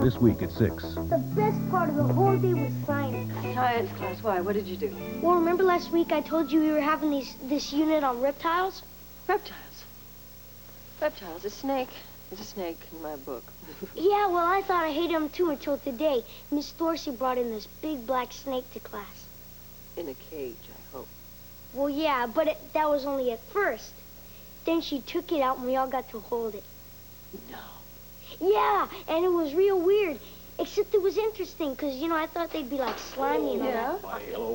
This week at 6. The best part of the whole day was science. Science class, why? What did you do? Well, remember last week I told you we were having this unit on reptiles? Reptiles. Reptiles. A snake is a snake in my book. Yeah, well, I thought I hated them too until today. Miss Dorsey brought in this big black snake to class. In a cage, I hope. Well, yeah, but that was only at first. Then she took it out and we all got to hold it. No. Yeah, and it was real weird. Except it was interesting, because, you know, I thought they'd be like slimy and all that. Why, hello.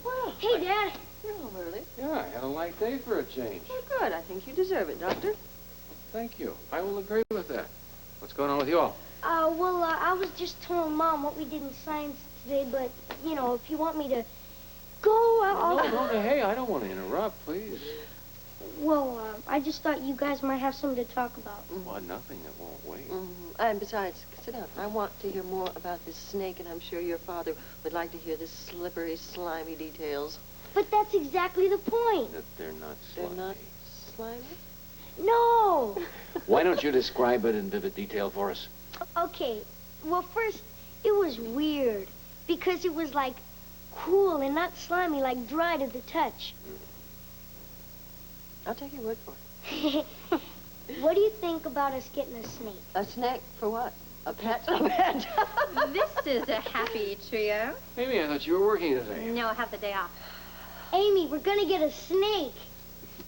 Well, Hey, Dad. you're home early. Yeah, I had a light day for a change. Well, good. I think you deserve it, Doctor. Thank you. I will agree with that. What's going on with you all? I was just telling Mom what we did in science today, but, you know, if you want me to go, I'll... No, hey, I don't want to interrupt, please. Well, I just thought you guys might have something to talk about. Well, nothing that won't wait. And besides, sit down. I want to hear more about this snake, and I'm sure your father would like to hear the slippery, slimy details. But that's exactly the point. That they're not slimy. They're not slimy? No! Why don't you describe it in vivid detail for us? Okay, well, first, it was weird, because it was, like, cool and not slimy, like dry to the touch. I'll take your word for it. What do you think about us getting a snake? A snake? For what? A pet? A pet. This is a happy trio. Amy, I thought you were working today. No, I have the day off. Amy, we're gonna get a snake.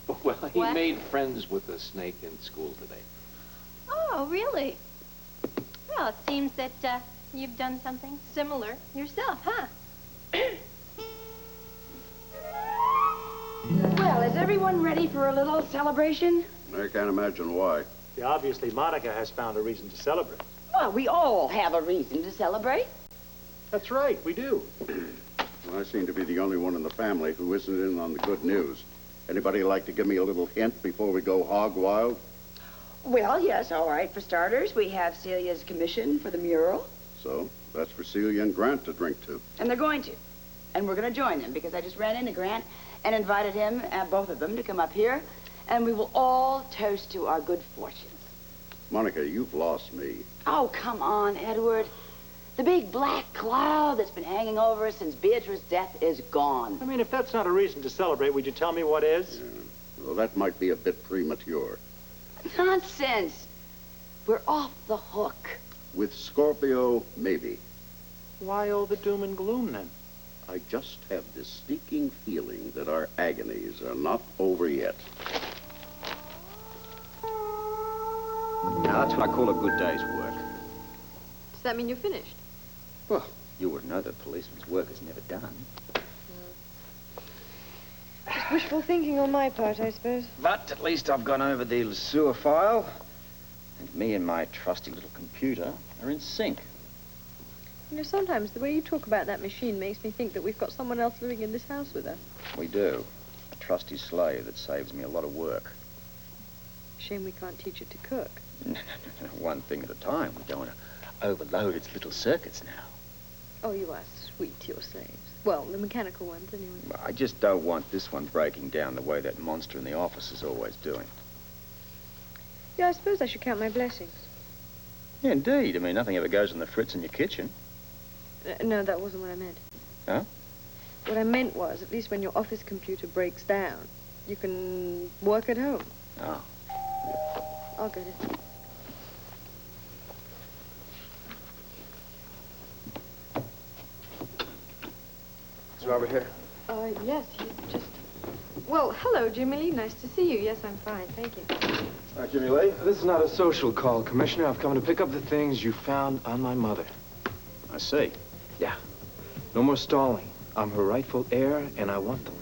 Well, he What? made friends with the snake in school today. Oh, really? Well, it seems that you've done something similar yourself, huh? Well, is everyone ready for a little celebration? I can't imagine why. Yeah, obviously, Monica has found a reason to celebrate. Well, we all have a reason to celebrate. That's right, we do. Well, I seem to be the only one in the family who isn't in on the good news. Anybody like to give me a little hint before we go hog wild? Well, yes, all right. For starters, we have Celia's commission for the mural. So, that's for Celia and Grant to drink to. And they're going to. And we're going to join them because I just ran into Grant and invited him, both of them, to come up here. And we will all toast to our good fortunes. Monica, you've lost me. Oh, come on, Edward. The big black cloud that's been hanging over us since Beatrice's death is gone. I mean, if that's not a reason to celebrate, would you tell me what is? Well, that might be a bit premature. Nonsense. We're off the hook. With Scorpio, maybe. Why all the doom and gloom, then? I just have this sneaking feeling that our agonies are not over yet. Now, that's what I call a good day's work. Does that mean you're finished? Well, you would know that policeman's work is never done. Just wishful thinking on my part, I suppose. But at least I've gone over the sewer file, and me and my trusty little computer are in sync. You know, sometimes the way you talk about that machine makes me think that we've got someone else living in this house with us. We do. A trusty slave that saves me a lot of work. Shame we can't teach it to cook. No. One thing at a time. We don't want to overload its little circuits now. Oh, you are sweet, your slaves. Well, the mechanical ones, anyway. I just don't want this one breaking down the way that monster in the office is always doing. Yeah, I suppose I should count my blessings. Yeah, indeed. I mean, nothing ever goes on the fritz in your kitchen. No, that wasn't what I meant. Huh? What I meant was, at least when your office computer breaks down, you can work at home. Oh. I'll get it. Is Robert here? Yes, he's just... Well, hello, Jimmy Lee. Nice to see you. Yes, I'm fine. Thank you. All right, Jimmy Lee. This is not a social call, Commissioner. I've come to pick up the things you found on my mother. I see. Yeah. No more stalling. I'm her rightful heir, and I want them.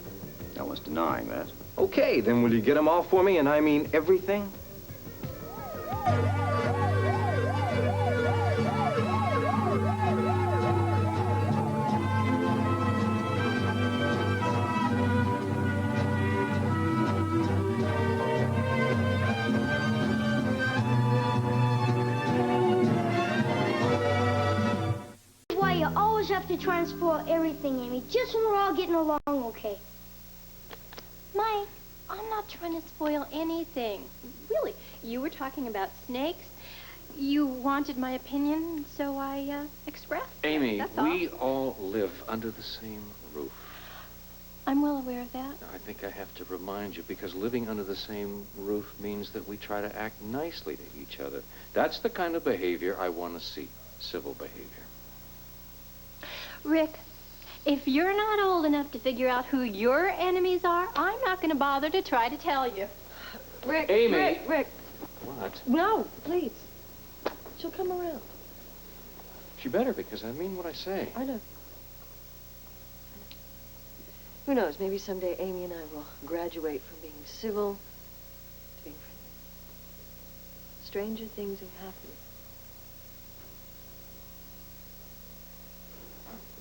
No one's denying that. Okay, then will you get them all for me, and I mean everything? Why you always have to try and spoil everything, Amy, just when we're all getting along okay. Mike, I'm not trying to spoil anything. Really, you were talking about snakes. You wanted my opinion, so I expressed it. Amy, That's all. we all live under the same roof. I'm well aware of that. I think I have to remind you, because living under the same roof means that we try to act nicely to each other. That's the kind of behavior I want to see, civil behavior. Rick, if you're not old enough to figure out who your enemies are, I'm not going to bother to try to tell you. Rick, Amy! Rick. What? No, please. She'll come around. She better, because I mean what I say. I know. Who knows, maybe someday Amy and I will graduate from being civil to being friendly. Stranger things have happened.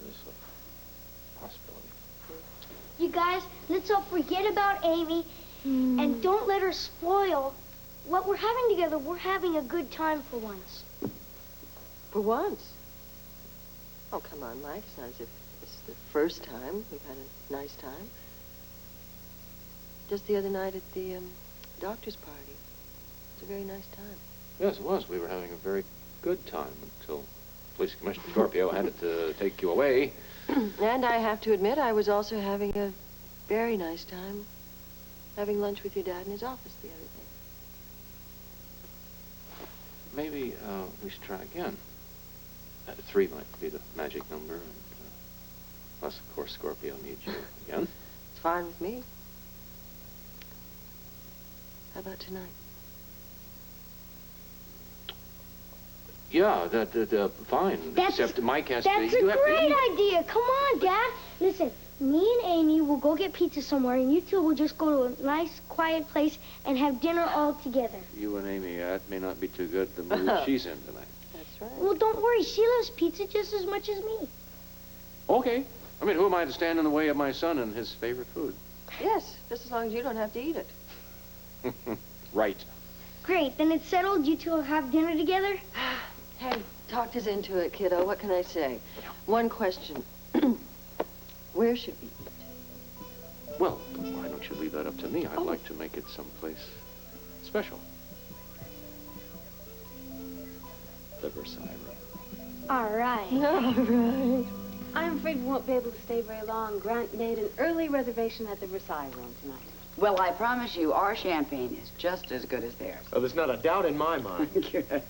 There's a possibility. You guys, let's all forget about Amy and don't let her spoil what we're having together. We're having a good time for once. For once. Oh, come on, Mike. It's not as if this is the first time we've had a nice time. Just the other night at the doctor's party. It was a very nice time. Yes, it was. We were having a very good time until Police Commissioner Scorpio had to take you away. And I have to admit, I was also having a very nice time having lunch with your dad in his office the other day. Maybe we should try again. 3 might be the magic number, and unless, of course, Scorpio needs you again. It's fine with me. How about tonight? Yeah, fine. Except Mike has to... That's a great idea. Come on, Dad. Listen, me and Amy will go get pizza somewhere, and you two will just go to a nice, quiet place and have dinner all together. You and Amy, that may not be too good, the mood she's in tonight. That's right. Well, don't worry. She loves pizza just as much as me. Okay. I mean, who am I to stand in the way of my son and his favorite food? Yes, just as long as you don't have to eat it. Right. Great. Then it's settled. You two will have dinner together? Hey, talked us into it, kiddo. What can I say? One question. Where should we eat? Well, why don't you leave that up to me? I'd like to make it someplace special. The Versailles Room. All right. All right. I'm afraid we won't be able to stay very long. Grant made an early reservation at the Versailles Room tonight. Well, I promise you, our champagne is just as good as theirs. Oh, there's not a doubt in my mind. Good.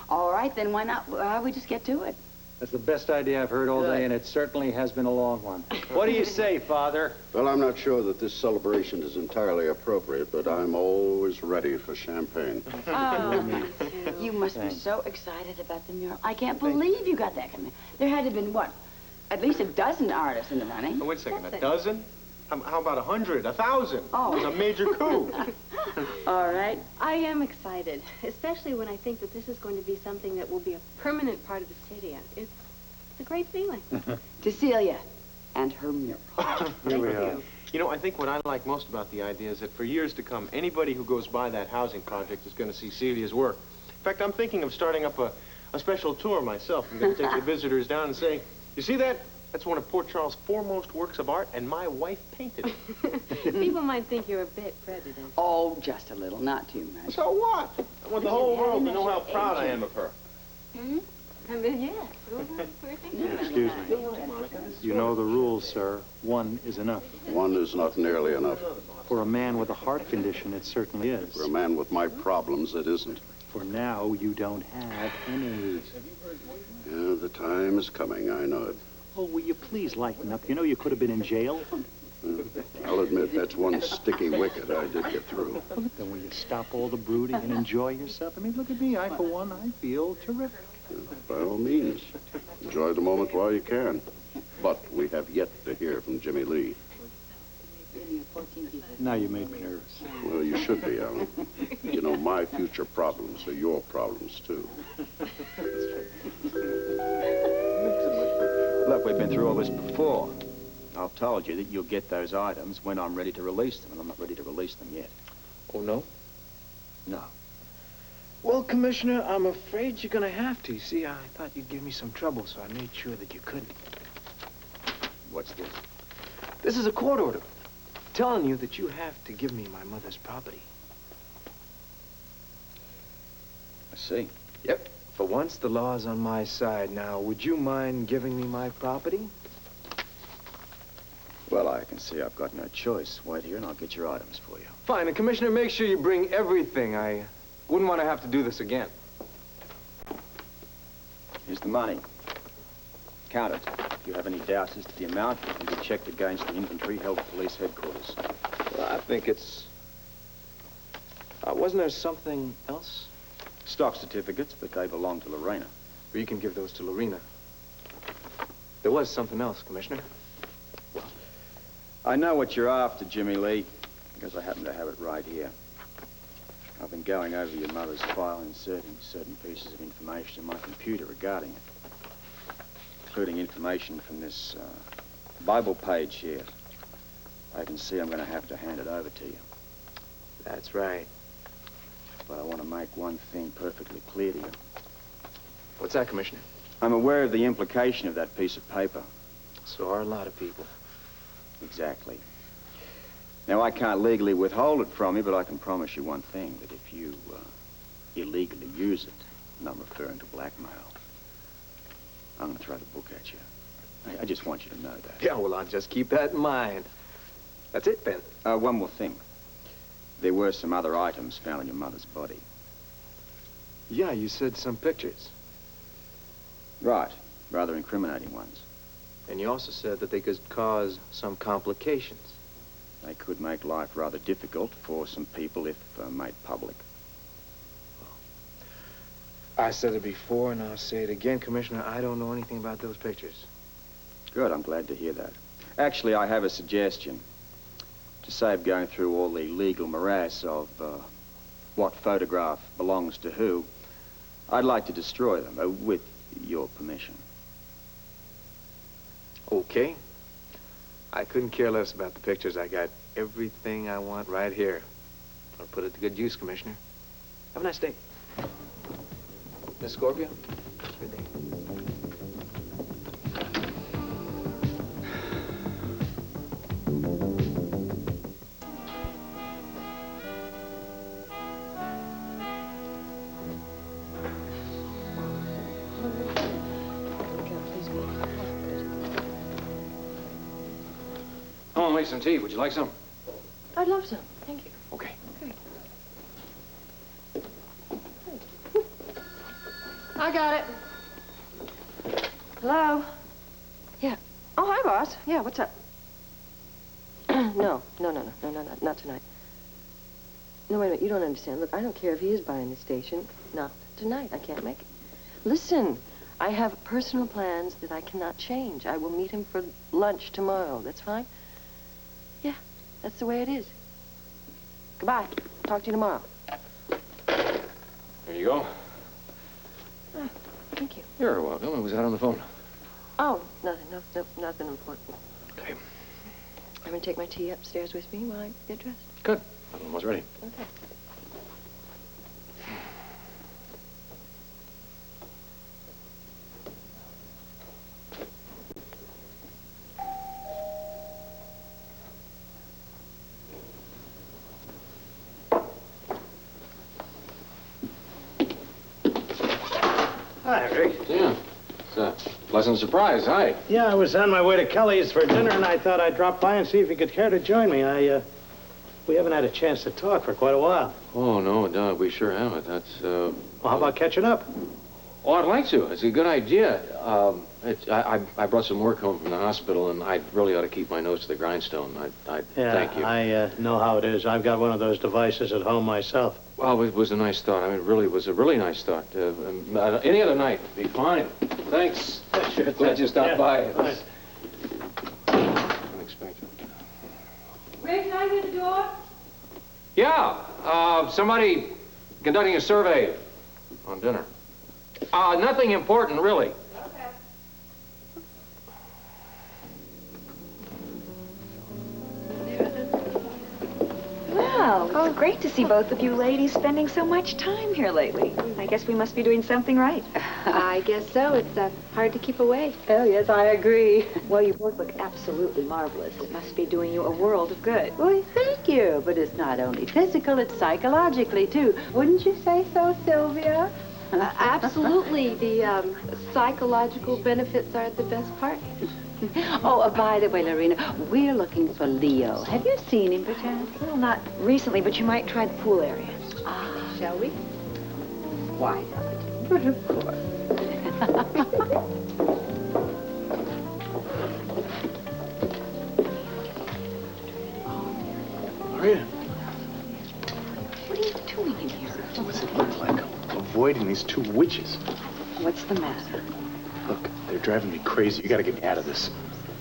All right, then why not? We just get to it. That's the best idea I've heard all day, and it certainly has been a long one. What do you say, Father? Well, I'm not sure that this celebration is entirely appropriate, but I'm always ready for champagne. Oh, me too. You must be so excited about the mural. I can't believe you got that coming. There had to have been, what, at least a dozen artists in the running. Oh, wait a second, a dozen? How about 100, 1,000? Oh. It was a major coup. All right. I am excited, especially when I think that this is going to be something that will be a permanent part of the city. It's a great feeling. To Celia and her mural. Here we are. You know, I think what I like most about the idea is that for years to come, anybody who goes by that housing project is going to see Celia's work. In fact, I'm thinking of starting up a special tour myself. I'm going to take the visitors down and say, you see that? That's one of Port Charles' foremost works of art, and my wife painted it. People might think you're a bit prejudiced. Oh, just a little, not too much. So what? I want the whole world to know how proud I am of her. I mean, yes. Excuse me. You know the rules, sir. One is enough. One is not nearly enough. For a man with a heart condition, it certainly is. For a man with my problems, it isn't. For now, you don't have any. Yeah, the time is coming, I know it. Oh, will you please lighten up? You know you could have been in jail. I'll admit that's one sticky wicket I did get through. Then will you stop all the brooding and enjoy yourself? I mean, look at me. I, for one, I feel terrific. By all means, enjoy the moment while you can. But we have yet to hear from Jimmy Lee. Now you made me nervous. Well, you should be, Alan. You know, my future problems are your problems, too. Look, we've been through all this before. I've told you that you'll get those items when I'm ready to release them, and I'm not ready to release them yet. Oh, no? No. Well, Commissioner, I'm afraid you're going to have to. You see, I thought you'd give me some trouble, so I made sure that you couldn't. What's this? This is a court order telling you that you have to give me my mother's property. I see. Yep. For once, the law's on my side. Now, would you mind giving me my property? Well, I can see I've got no choice. Wait here and I'll get your items for you. Fine, and Commissioner, make sure you bring everything. I wouldn't want to have to do this again. Here's the money. Count it. If you have any doubts as to the amount, it can be checked against the inventory held at police headquarters. Well, I think it's... wasn't there something else? Stock certificates, but they belong to Lorena. Well, you can give those to Lorena. There was something else, Commissioner. I know what you're after, Jimmy Lee, because I happen to have it right here. I've been going over your mother's file, inserting certain pieces of information in my computer regarding it, including information from this Bible page here. I can see I'm going to have to hand it over to you. That's right. But I want to make one thing perfectly clear to you. What's that, Commissioner? I'm aware of the implication of that piece of paper. So are a lot of people. Exactly. Now, I can't legally withhold it from you, but I can promise you one thing, that if you illegally use it, and I'm referring to blackmail, I'm going to throw the book at you. I just want you to know that. Yeah, well, I'll just keep that in mind. That's it, then. One more thing. There were some other items found in your mother's body. Yeah, you said some pictures. Right. Rather incriminating ones. And you also said that they could cause some complications. They could make life rather difficult for some people if made public. I said it before, and I'll say it again, Commissioner. I don't know anything about those pictures. Good, I'm glad to hear that. Actually, I have a suggestion. To save going through all the legal morass of what photograph belongs to who, I'd like to destroy them, with your permission. Okay. I couldn't care less about the pictures. I got everything I want right here. I'll put it to good use, Commissioner. Have a nice day. Miss Scorpio? Good day. I'm gonna make some tea. Would you like some? I'd love some. Thank you. Okay. I got it. Hello? Yeah. Oh, hi, boss. Yeah, what's up? No, not tonight. No, wait a minute. You don't understand. Look, I don't care if he is buying the station. Not tonight. I can't make it. Listen, I have personal plans that I cannot change. I will meet him for lunch tomorrow. That's fine? Yeah, that's the way it is. Goodbye. Talk to you tomorrow. There you go. Oh, thank you. You're welcome. I was out on the phone. Oh, nothing. Nothing important. Okay. I'm going to take my tea upstairs with me while I get dressed. Good. I'm almost ready. Okay. Hi, Rick. Yeah. It's a pleasant surprise. Hi. Yeah, I was on my way to Kelly's for dinner, and I thought I'd drop by and see if you could care to join me. We haven't had a chance to talk for quite a while. Oh, no, we sure haven't. That's, Well, how about catching up? Oh, I'd like to. It's a good idea. I brought some work home from the hospital, and I really ought to keep my nose to the grindstone. Thank you. I know how it is. I've got one of those devices at home myself. Well, it was a nice thought. I mean, it really was a really nice thought. Any other night would be fine. Thanks. Sure. Glad you stopped by. It Right. was unexpected. Ray, can I hear the door? Yeah, somebody conducting a survey on dinner. Nothing important, really. Okay. Well, oh, great to see both of you ladies spending so much time here lately. I guess we must be doing something right. I guess so. It's hard to keep away. Oh, yes, I agree. Well, you both look absolutely marvelous. It must be doing you a world of good. Well, thank you. But it's not only physical, it's psychologically, too. Wouldn't you say so, Sylvia? Absolutely. The psychological benefits are the best part. Oh, by the way, Lorena, we're looking for Leo. Have you seen him, perchance? Well, not recently, but you might try the pool area. Shall we? Why not? But of course. Maria, What are you doing in here? what's it look like? I'm avoiding these two witches. What's the matter? Look, they're driving me crazy. You gotta get me out of this.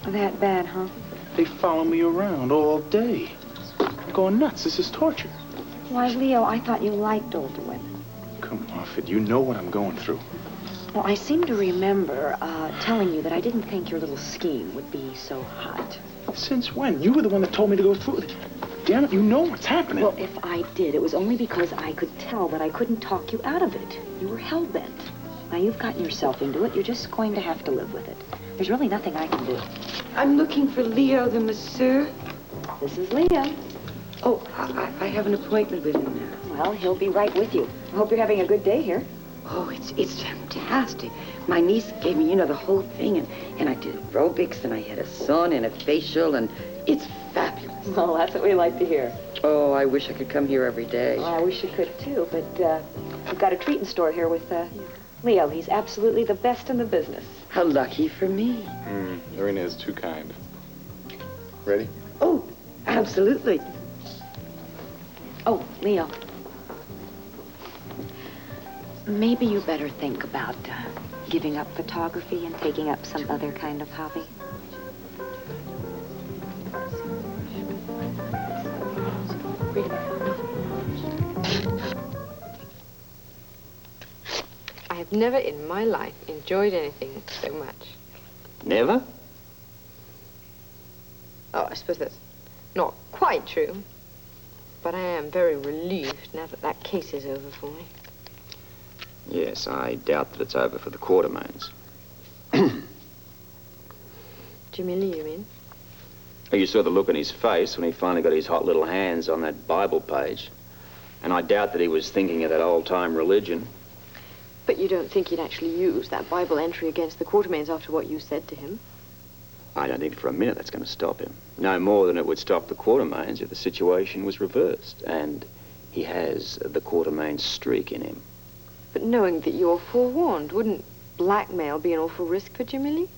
That bad, huh? They follow me around all day. I'm going nuts. This is torture. Why, Leo, I thought you liked older women. Come off it. You know what I'm going through. Well, I seem to remember telling you that I didn't think your little scheme would be so hot. Since when? You were the one that told me to go through it. Damn it, you know what's happening. Well, if I did, it was only because I could tell that I couldn't talk you out of it. You were hell-bent. Now, you've gotten yourself into it. You're just going to have to live with it. There's really nothing I can do. I'm looking for Leo the masseur. This is Leo. Oh, I have an appointment with him now. Well, he'll be right with you. I hope you're having a good day here. Oh, it's fantastic. My niece gave me, the whole thing, and I did aerobics, and I had a sauna and a facial, and it's fabulous. Well, that's what we like to hear. Oh, I wish I could come here every day. Well, I wish you could, too, but we've got a treat in store here with Leo. He's absolutely the best in the business. How lucky for me. Lorena is too kind. Ready? Oh, absolutely. Oh, Leo. Maybe you better think about giving up photography and taking up some other kind of hobby. I have never in my life enjoyed anything so much. Never? Oh, I suppose that's not quite true. But I am very relieved now that that case is over for me. Yes, I doubt that it's over for the Quartermains. Jimmy Lee, you mean? Oh, you saw the look on his face when he finally got his hot little hands on that Bible page. And I doubt that he was thinking of that old-time religion. But you don't think he'd actually use that Bible entry against the Quartermains after what you said to him? I don't think for a minute that's going to stop him. No more than it would stop the Quartermains if the situation was reversed. And he has the Quartermain streak in him. But knowing that you're forewarned, wouldn't blackmail be an awful risk for Jimmy Lee?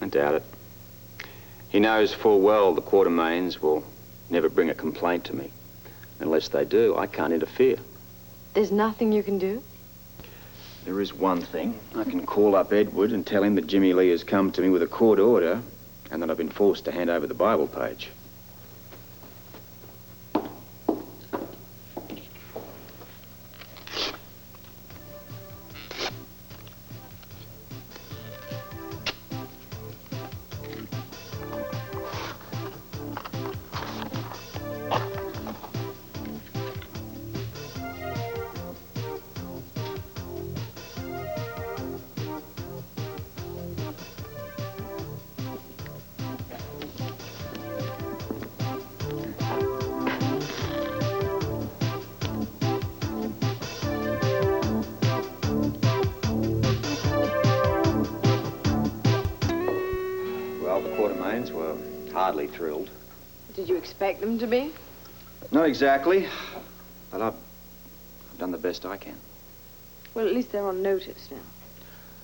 I doubt it. He knows full well the Quartermains will never bring a complaint to me. Unless they do, I can't interfere. There's nothing you can do? There is one thing. I can call up Edward and tell him that Jimmy Lee has come to me with a court order and that I've been forced to hand over the Bible page. Were hardly thrilled. Did you expect them to be? Not exactly, but I've done the best I can. Well, at least they're on notice now.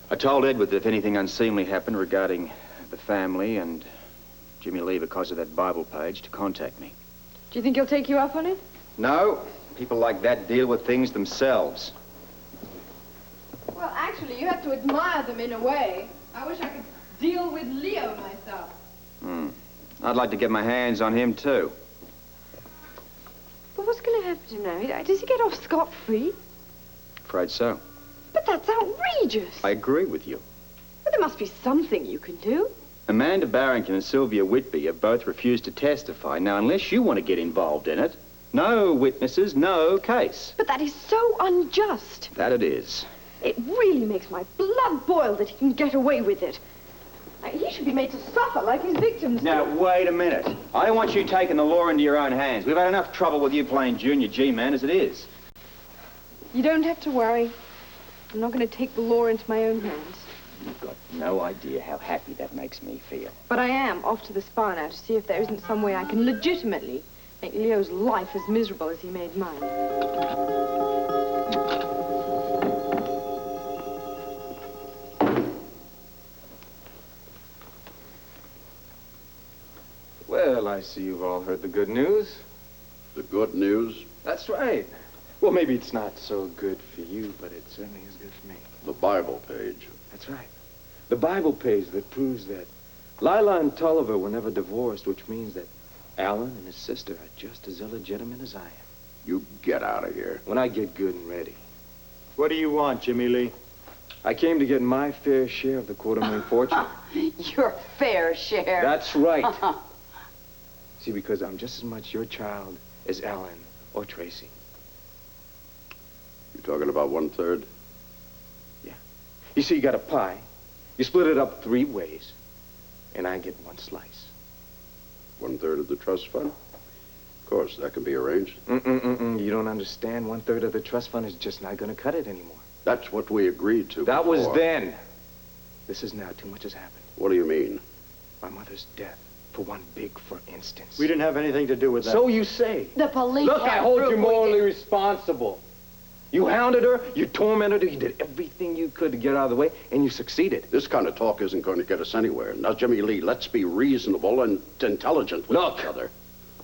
I told Edward that if anything unseemly happened regarding the family and Jimmy Lee because of that Bible page, to contact me. Do you think he'll take you up on it? No, people like that deal with things themselves. Well, actually, you have to admire them in a way. I wish I could deal with Leo myself. I'd like to get my hands on him, too. But what's going to happen to him now? Does he get off scot-free? Afraid so. But that's outrageous. I agree with you. But there must be something you can do. Amanda Barrington and Sylvia Whitby have both refused to testify. Now, unless you want to get involved in it, no witnesses, no case. But that is so unjust. That it is. It really makes my blood boil that he can get away with it. He should be made to suffer like his victims. Now, wait a minute. I don't want you taking the law into your own hands. We've had enough trouble with you playing Junior G-Man as it is. You don't have to worry. I'm not going to take the law into my own hands. You've got no idea how happy that makes me feel. But I am off to the spa now to see if there isn't some way I can legitimately make Leo's life as miserable as he made mine. Well, I see you've all heard the good news. The good news? That's right. Well, maybe it's not so good for you, but it certainly is good for me. The Bible page. That's right. The Bible page that proves that Lila and Tolliver were never divorced, which means that Alan and his sister are just as illegitimate as I am. You get out of here. When I get good and ready. What do you want, Jimmy Lee? I came to get my fair share of the $250,000 fortune. Your fair share. That's right. See, because I'm just as much your child as Alan or Tracy. You talking about 1/3? Yeah. You see, you got a pie. You split it up 3 ways, and I get 1 slice. 1/3 of the trust fund? Of course, that can be arranged. You don't understand. 1/3 of the trust fund is just not going to cut it anymore. That's what we agreed to That before. was then. This is now. Too much has happened. What do you mean? My mother's death, for one big for instance. We didn't have anything to do with that. So you say. The police Look, I have hold proof you we morally did. responsible. You hounded her, you tormented her, you did everything you could to get her out of the way, and you succeeded. This kind of talk isn't going to get us anywhere. Now, Jimmy Lee, let's be reasonable and intelligent with each other.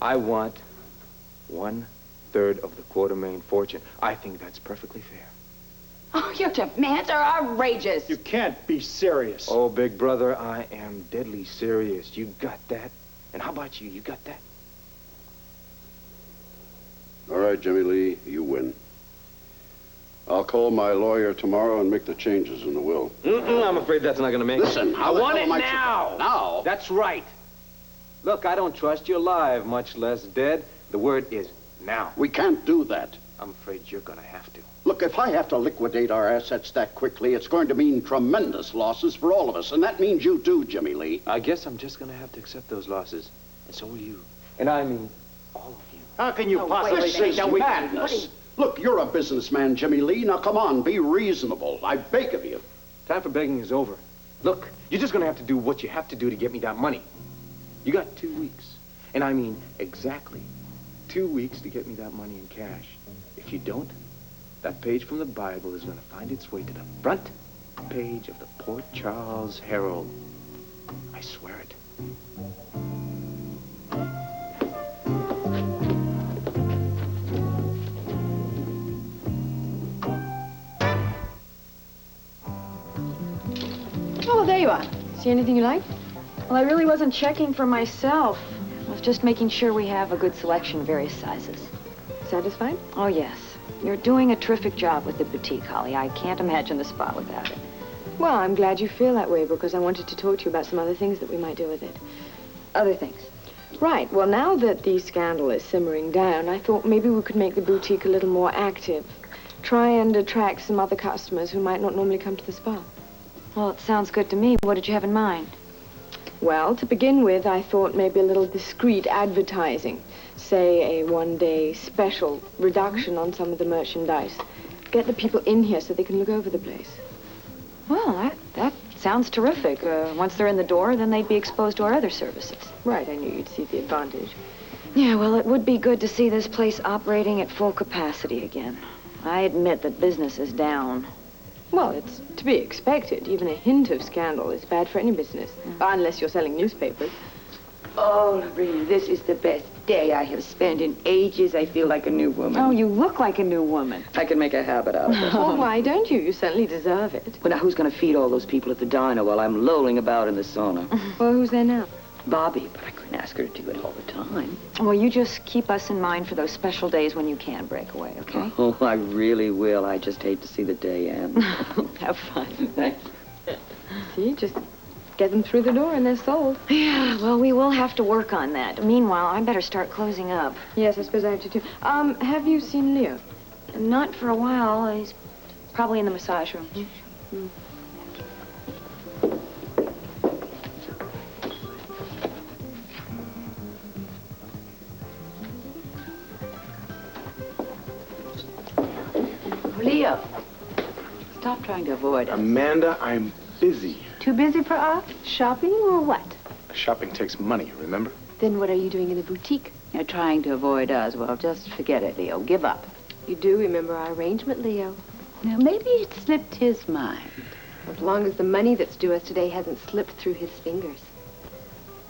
I want 1/3 of the $250,000 fortune. I think that's perfectly fair. Oh, your demands are outrageous. You can't be serious. Oh, big brother, I am deadly serious. You got that? And how about you? You got that? All right, Jimmy Lee, you win. I'll call my lawyer tomorrow and make the changes in the will. I'm afraid that's not going to make Listen, I want it am I now. Now? That's right. Look, I don't trust you alive, much less dead. The word is now. We can't do that. I'm afraid you're going to have to. Look, if I have to liquidate our assets that quickly, it's going to mean tremendous losses for all of us, and that means you too, Jimmy Lee. I guess I'm just going to have to accept those losses, and so will you. And I mean all of you. How can you possibly This think is that we... madness. Look, you're a businessman, Jimmy Lee. Now, come on, be reasonable. I beg of you. Time for begging is over. Look, you're just going to have to do what you have to do to get me that money. You got 2 weeks. And I mean exactly 2 weeks to get me that money in cash. If you don't, that page from the Bible is going to find its way to the front page of the Port Charles Herald. I swear it. Oh, there you are. See anything you like? Well, I really wasn't checking for myself. I was just making sure we have a good selection of various sizes. Satisfied? Oh, yes. You're doing a terrific job with the boutique, Holly. I can't imagine the spa without it. Well, I'm glad you feel that way because I wanted to talk to you about some other things that we might do with it. Other things? Right. Well, now that the scandal is simmering down, I thought maybe we could make the boutique a little more active. Try and attract some other customers who might not normally come to the spa. Well, it sounds good to me. What did you have in mind? Well, to begin with, I thought maybe a little discreet advertising. Say a one-day special reduction on some of the merchandise. Get the people in here so they can look over the place. Well, that sounds terrific. Once they're in the door, then they'd be exposed to our other services. Right, I knew you'd see the advantage. Yeah, well, it would be good to see this place operating at full capacity again. I admit that business is down. Well, it's to be expected. Even a hint of scandal is bad for any business. Unless you're selling newspapers. Oh, Lorena, this is the best day I have spent in ages. I feel like a new woman. Oh, you look like a new woman. I can make a habit out of it. Oh, why don't you? You certainly deserve it. Well, now, who's going to feed all those people at the diner while I'm lolling about in the sauna? Well, who's there now? Bobby, but I couldn't ask her to do it all the time. Well, you just keep us in mind for those special days when you can break away, okay? Oh, I really will. I just hate to see the day end. Have fun. Thanks. See, just get them through the door and they're sold. Yeah, well, we will have to work on that. Meanwhile, I better start closing up. Yes, I suppose I have to too. Have you seen Leo? Not for a while. He's probably in the massage room. Mm. Leo, stop stop trying to avoid us. Amanda, I'm busy. Too busy for art? Shopping or what? Shopping takes money, remember? Then what are you doing in the boutique? You're trying to avoid us. Well, just forget it, Leo. Give up. You do remember our arrangement, Leo. Now, maybe it slipped his mind. As long as the money that's due us today hasn't slipped through his fingers.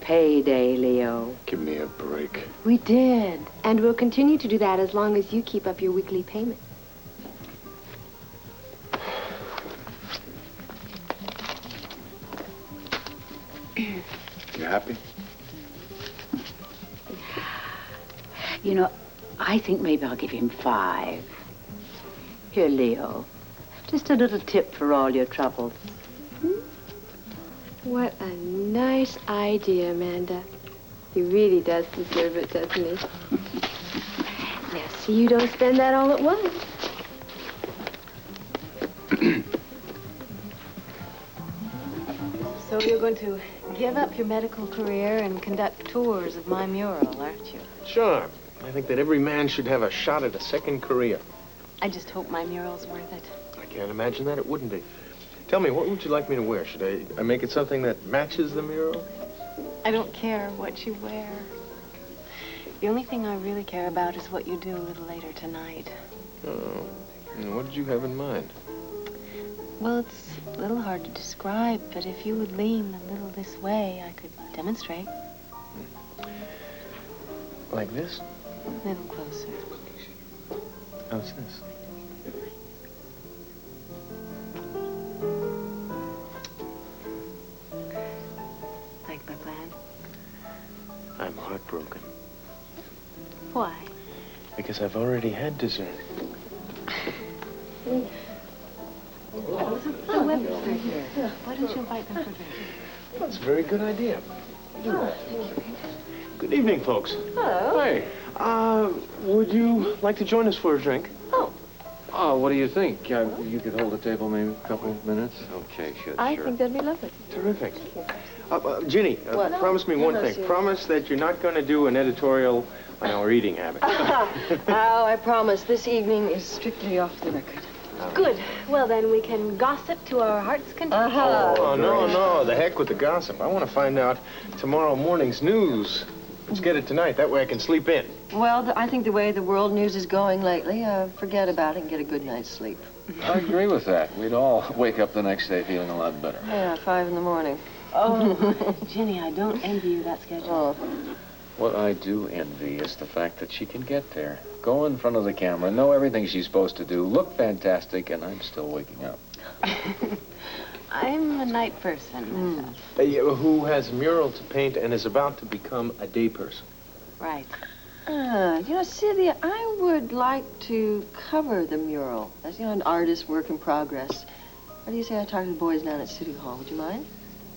Payday, Leo. Give me a break. We did. And we'll continue to do that as long as you keep up your weekly payment. You happy? You know, I think maybe I'll give him 5. Here, Leo. Just a little tip for all your troubles. What a nice idea, Amanda. He really does deserve it, doesn't he? Now, see you don't spend that all at once. So you're going to give up your medical career and conduct tours of my mural, aren't you? Sure. I think that every man should have a shot at a second career. I just hope my mural's worth it. I can't imagine that it wouldn't be. Tell me, what would you like me to wear? Should I make it something that matches the mural? I don't care what you wear. The only thing I really care about is what you do a little later tonight. Oh. And what did you have in mind? Well, it's a little hard to describe, but if you would lean a little this way, I could demonstrate. Like this? A little closer. How's this? Like my plan? I'm heartbroken. Why? Because I've already had dessert. The Webbers are here. Why don't you invite them for drinks? That's a very good idea. Good evening, folks. Hello. Hey, would you like to join us for a drink? Oh, what do you think? You could hold the table maybe a couple of minutes? Okay, sure. I think that'd be lovely. Terrific. Ginny, What? promise me one No, thing. seriously. Promise that you're not going to do an editorial on our eating habits. Oh, I promise. This evening is strictly off the record. Good. Well, then we can gossip to our heart's content. Oh, no. The heck with the gossip. I want to find out tomorrow morning's news. Let's get it tonight. That way I can sleep in. Well, I think the way the world news is going lately, forget about it and get a good night's sleep. I agree with that. We'd all wake up the next day feeling a lot better. Yeah, 5 in the morning. Oh, Ginny, I don't envy you that schedule. Oh. What I do envy is the fact that she can get there, go in front of the camera, know everything she's supposed to do, look fantastic, and I'm still waking up. I'm a night person myself. Who has a mural to paint and is about to become a day person. Right. Celia, I would like to cover the mural as, an artist work in progress. What do you say I talk to the boys down at City Hall? Would you mind?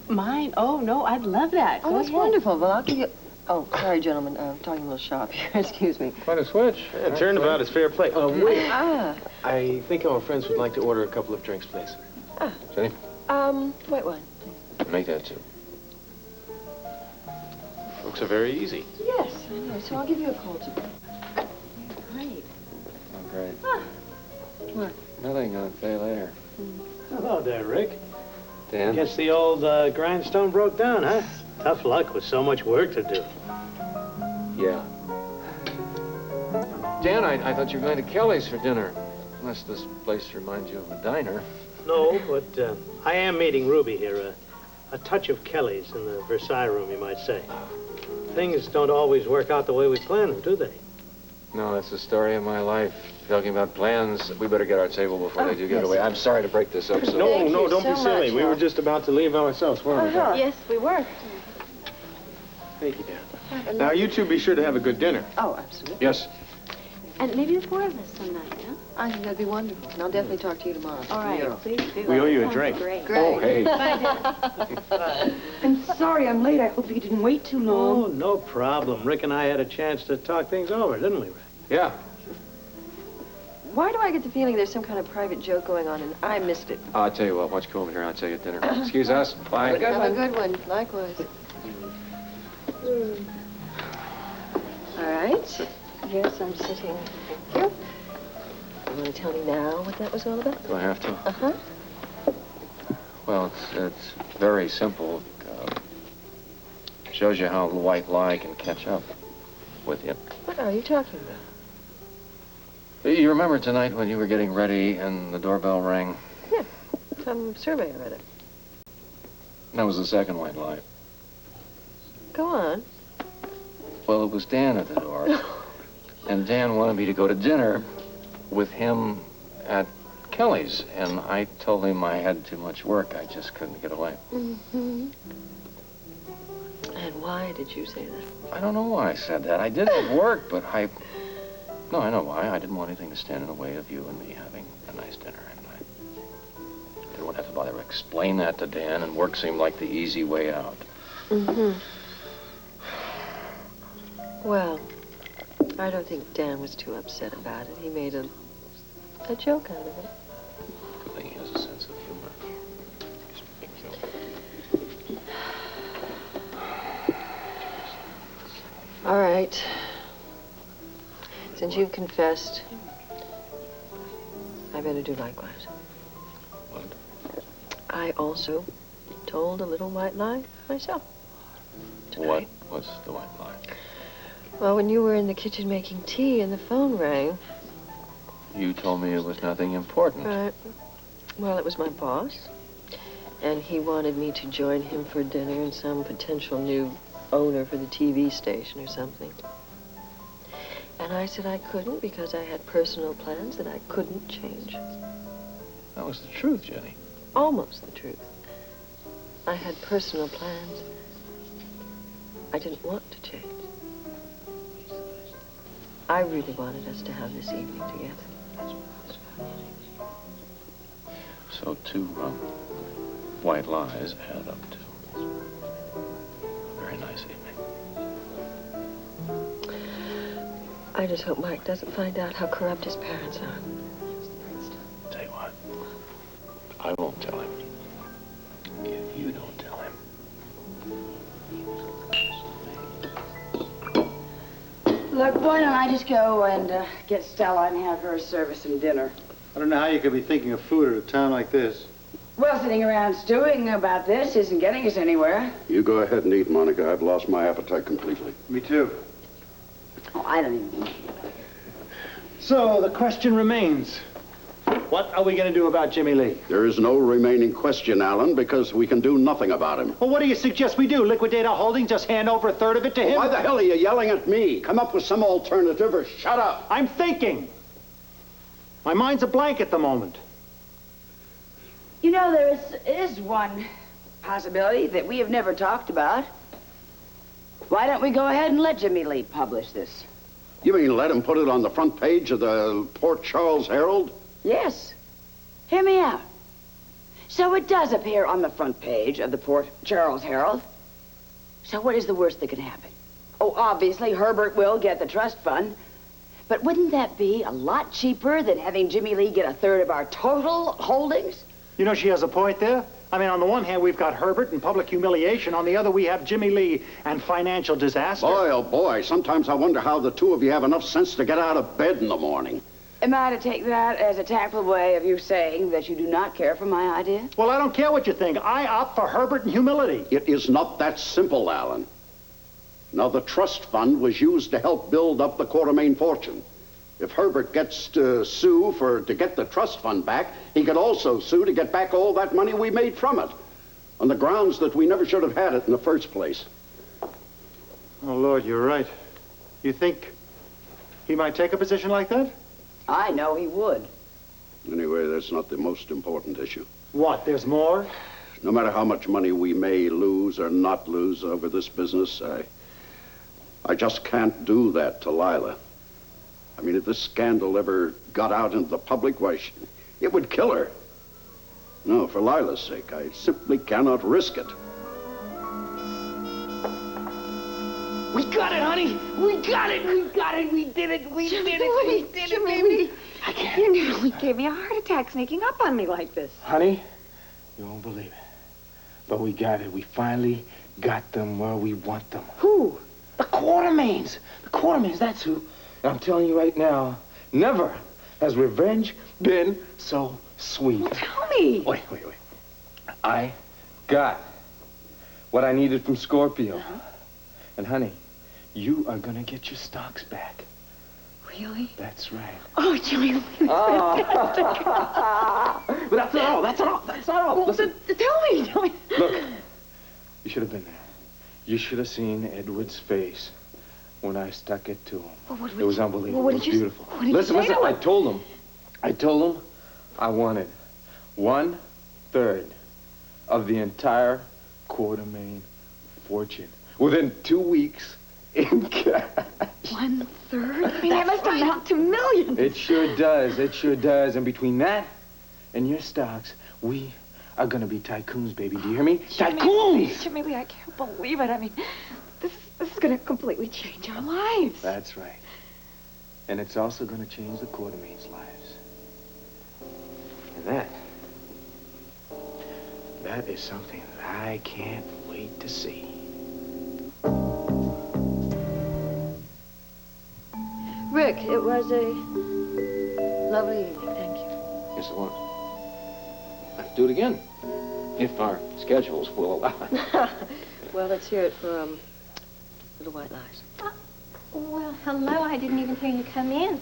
Mine? Oh, no, I'd love that. Oh, Go that's ahead. wonderful. Well, I'll give you... Oh, sorry, gentlemen. I'm talking a little shop here. Excuse me. Quite a switch. Yeah, turnabout is fair play. Wait. Ah. I think our friends would like to order a couple of drinks, please. Jenny, White wine. make that too. Folks are very easy. Yes, I know. So I'll give you a call tomorrow. Great. Oh, great. What? Nothing. I'll pay later. Hello there, Rick. Dan? Guess the old grindstone broke down, huh? Tough luck with so much work to do. Yeah. Dan, I thought you were going to Kelly's for dinner. Unless this place reminds you of a diner. No, but I am meeting Ruby here. A touch of Kelly's in the Versailles room, you might say. Things don't always work out the way we plan them, do they? No, that's the story of my life. Talking about plans, we better get our table before they do get yes. away. I'm sorry to break this up so... No, don't so be silly. much, We were Hal. just about to leave ourselves, weren't we? Yes, we were. Thank you, Dan. Now, you two be sure to have a good dinner. Oh, absolutely. Yes. And maybe the 4 of us some night, huh? I think that'd be wonderful. And I'll definitely talk to you tomorrow. All right, Mural. please do. We owe you a Sounds drink. Great. Oh, hey. I'm sorry I'm late. I hope you didn't wait too long. Oh, no problem. Rick and I had a chance to talk things over, didn't we, Rick? Yeah. Why do I get the feeling there's some kind of private joke going on and I missed it? I'll tell you what, why don't you come over here and I'll tell you at dinner. Excuse us. Bye. Have a good one. Likewise. All right. Yes, I'm sitting. Thank you. You want to tell me now what that was all about? Do I have to? Uh-huh. Well, it's very simple. Shows you how the white lie can catch up with you. What are you talking about? You remember tonight when you were getting ready and the doorbell rang? Yeah, some survey I read it. That was the second white lie. Go on. Well, it was Dan at the door. And Dan wanted me to go to dinner with him at Kelly's. And I told him I had too much work. I just couldn't get away. Mm-hmm. And why did you say that? I don't know why I said that. I did have work, but No, I know why. I didn't want anything to stand in the way of you and me having a nice dinner. And I didn't want to have to bother to explain that to Dan, and work seemed like the easy way out. Mm-hmm. Well, I don't think Dan was too upset about it. He made a joke out of it. Good thing he has a sense of humor. He's a big joke. All right. Since you've confessed, I better do likewise. What? I also told a little white lie myself tonight. What was the white lie? Well, when you were in the kitchen making tea and the phone rang. You told me it was nothing important. Right. Well, it was my boss. And he wanted me to join him for dinner and some potential new owner for the TV station or something. And I said I couldn't because I had personal plans that I couldn't change. That was the truth, Jenny. Almost the truth. I had personal plans I didn't want to change. I really wanted us to have this evening together. So 2 white lies add up to a very nice evening. I just hope Mike doesn't find out how corrupt his parents are. Tell you what, I won't tell him if you don't tell him. Look, why don't I just go and get Stella and have her serve us some dinner? I don't know how you could be thinking of food at a time like this. Well, sitting around stewing about this isn't getting us anywhere. You go ahead and eat, Monica. I've lost my appetite completely. Me too. Oh, I don't even... So, the question remains. What are we going to do about Jimmy Lee? There is no remaining question, Alan, because we can do nothing about him. Well, what do you suggest we do? Liquidate our holdings, just hand over a third of it to him? Why the hell are you yelling at me? Come up with some alternative or shut up. I'm thinking. My mind's a blank at the moment. You know, there is one possibility that we have never talked about. Why don't we go ahead and let Jimmy Lee publish this? You mean let him put it on the front page of the Port Charles Herald? Yes. Hear me out. So it does appear on the front page of the Port Charles Herald. So what is the worst that can happen? Oh, obviously, Herbert will get the trust fund. But wouldn't that be a lot cheaper than having Jimmy Lee get a third of our total holdings? You know, she has a point there. I mean, on the one hand, we've got Herbert and public humiliation. On the other, we have Jimmy Lee and financial disaster. Boy, oh boy, sometimes I wonder how the two of you have enough sense to get out of bed in the morning. Am I to take that as a tactful way of you saying that you do not care for my idea? Well, I don't care what you think. I opt for Herbert and humility. It is not that simple, Alan. Now, the trust fund was used to help build up the Quartermain fortune. If Herbert gets to sue to get the trust fund back, he could also sue to get back all that money we made from it, on the grounds that we never should have had it in the first place. Oh, Lord, you're right. You think he might take a position like that? I know he would. Anyway, that's not the most important issue. What, there's more? No matter how much money we may lose or not lose over this business, I just can't do that to Lila. I mean, if this scandal ever got out into the public, why, it would kill her. No, for Lila's sake, I simply cannot risk it. We got it, honey. We got it. We got it. We did it. We did it. We did it, baby. I can't. You nearly gave me a heart attack sneaking up on me like this. Honey, you won't believe it. But we got it. We finally got them where we want them. Who? The Quartermains. The Quartermains, that's who. And I'm telling you right now, never has revenge been so sweet. Well, tell me. Wait. I got what I needed from Scorpio. And honey, you are gonna get your stocks back. Really? That's right. Oh, Jimmy, really fantastic. But that's not all. That's not all. That's not all. Well, Listen. Tell me. Look, you should have been there. You should have seen Edward's face when I stuck it to him. Well, It was unbelievable. what It did was you- beautiful. what did you Listen, say listen. to I him? told him I wanted 1/3 of the entire $250,000 fortune within 2 weeks in cash. 1/3? I mean, that must amount to millions. It sure does. It sure does. And between that and your stocks, we are gonna be tycoons, baby. Do you hear me? Tycoons! Jimmy Lee, I can't believe it. I mean, this is going to completely change our lives. That's right. And it's also gonna change the Quartermain's lives. And that is something that I can't wait to see. Rick, it was a lovely evening. Thank you. Yes, it was. Let's do it again, if our schedules will allow it. Well, let's hear it for Little White Lies. Well, hello. I didn't even hear you come in.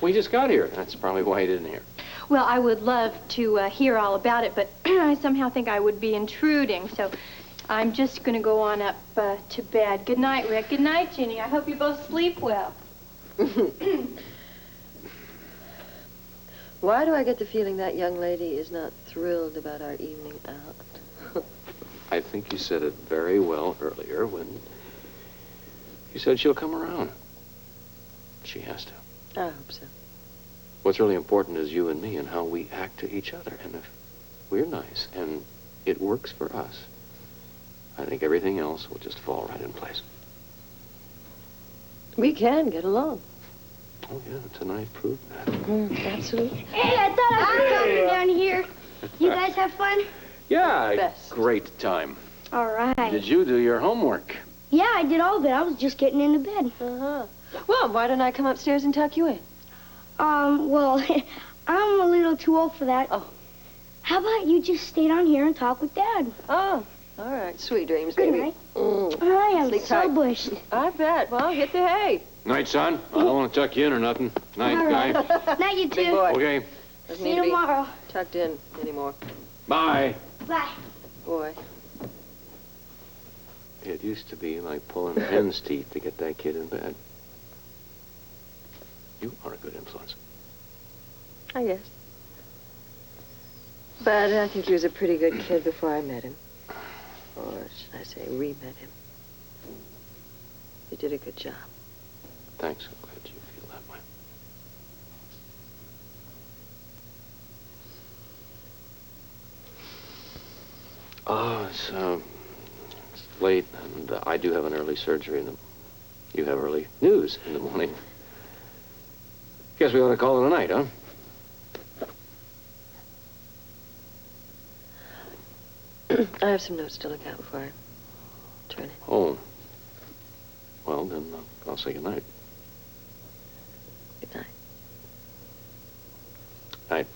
We just got here. That's probably why you didn't hear. Well, I would love to hear all about it, but I somehow think I would be intruding, so I'm just going to go on up to bed. Good night, Rick. Good night, Ginny. I hope you both sleep well. Why do I get the feeling that young lady is not thrilled about our evening out? I think you said it very well earlier when you said she'll come around. She has to. I hope so. What's really important is you and me and how we act to each other. And if we're nice and it works for us, I think everything else will just fall right in place. We can get along. Oh, yeah, tonight proved that. Absolutely. Hey, I thought I was coming down here. You guys have fun? Yeah, Best. great time. All right. Did you do your homework? Yeah, I did all of it. I was just getting into bed. Uh-huh. Well, why don't I come upstairs and tuck you in? Well, I'm a little too old for that. Oh. How about you just stay down here and talk with Dad? Oh, all right. Sweet dreams, Good baby. night. I am Sleep so tight. bushy. I bet. Well, hit the hay. Night, son. I don't want to tuck you in or nothing. Night, All guy. right. Night, you Big two. boy. Okay. Doesn't See need you to be tomorrow. tucked in anymore. Bye. Bye. Boy. It used to be like pulling hen's teeth to get that kid in bed. You are a good influence. I guess. But I think he was a pretty good kid before I met him. Or should I say, re-met him. You did a good job. Thanks. I'm glad you feel that way. Oh, it's late, and I do have an early surgery, and you have early news in the morning. Guess we ought to call it a night, huh? I have some notes to look at before I turn in. Oh. Well, then I'll say goodnight. Good night. Night.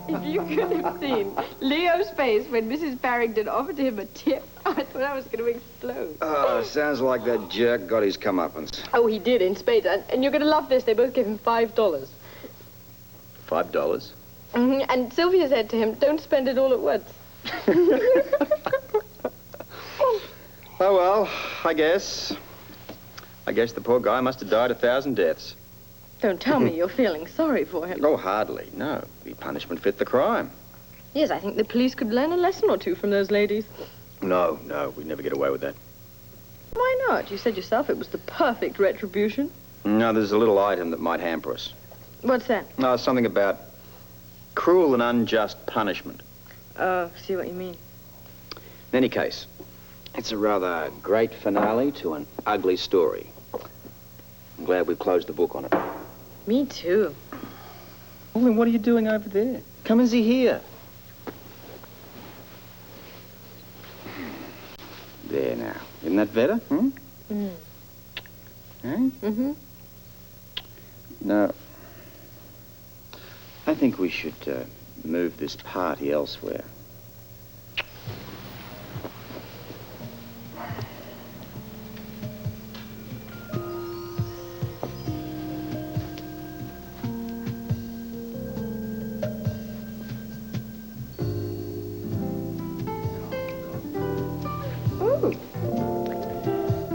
If you could have seen Leo's face when Mrs. Barrington offered him a tip, I thought I was going to explode. Sounds like that jerk got his comeuppance. Oh, he did, in spades. And you're going to love this. They both gave him $5. $5? And Sylvia said to him, don't spend it all at once. Oh, well, I guess the poor guy must have died 1,000 deaths. Don't tell me you're feeling sorry for him. Oh, hardly. No. The punishment fit the crime. Yes, I think the police could learn a lesson or two from those ladies. No, we'd never get away with that. Why not? You said yourself it was the perfect retribution. No, there's a little item that might hamper us. What's that? No, something about cruel and unjust punishment. Oh, see what you mean. In any case, it's a rather great finale to an ugly story. I'm glad we've closed the book on it. Me too. Well, then what are you doing over there? Come and see here. There now. Isn't that better? Hmm? Mm. Eh? Mm-hmm. No. I think we should move this party elsewhere.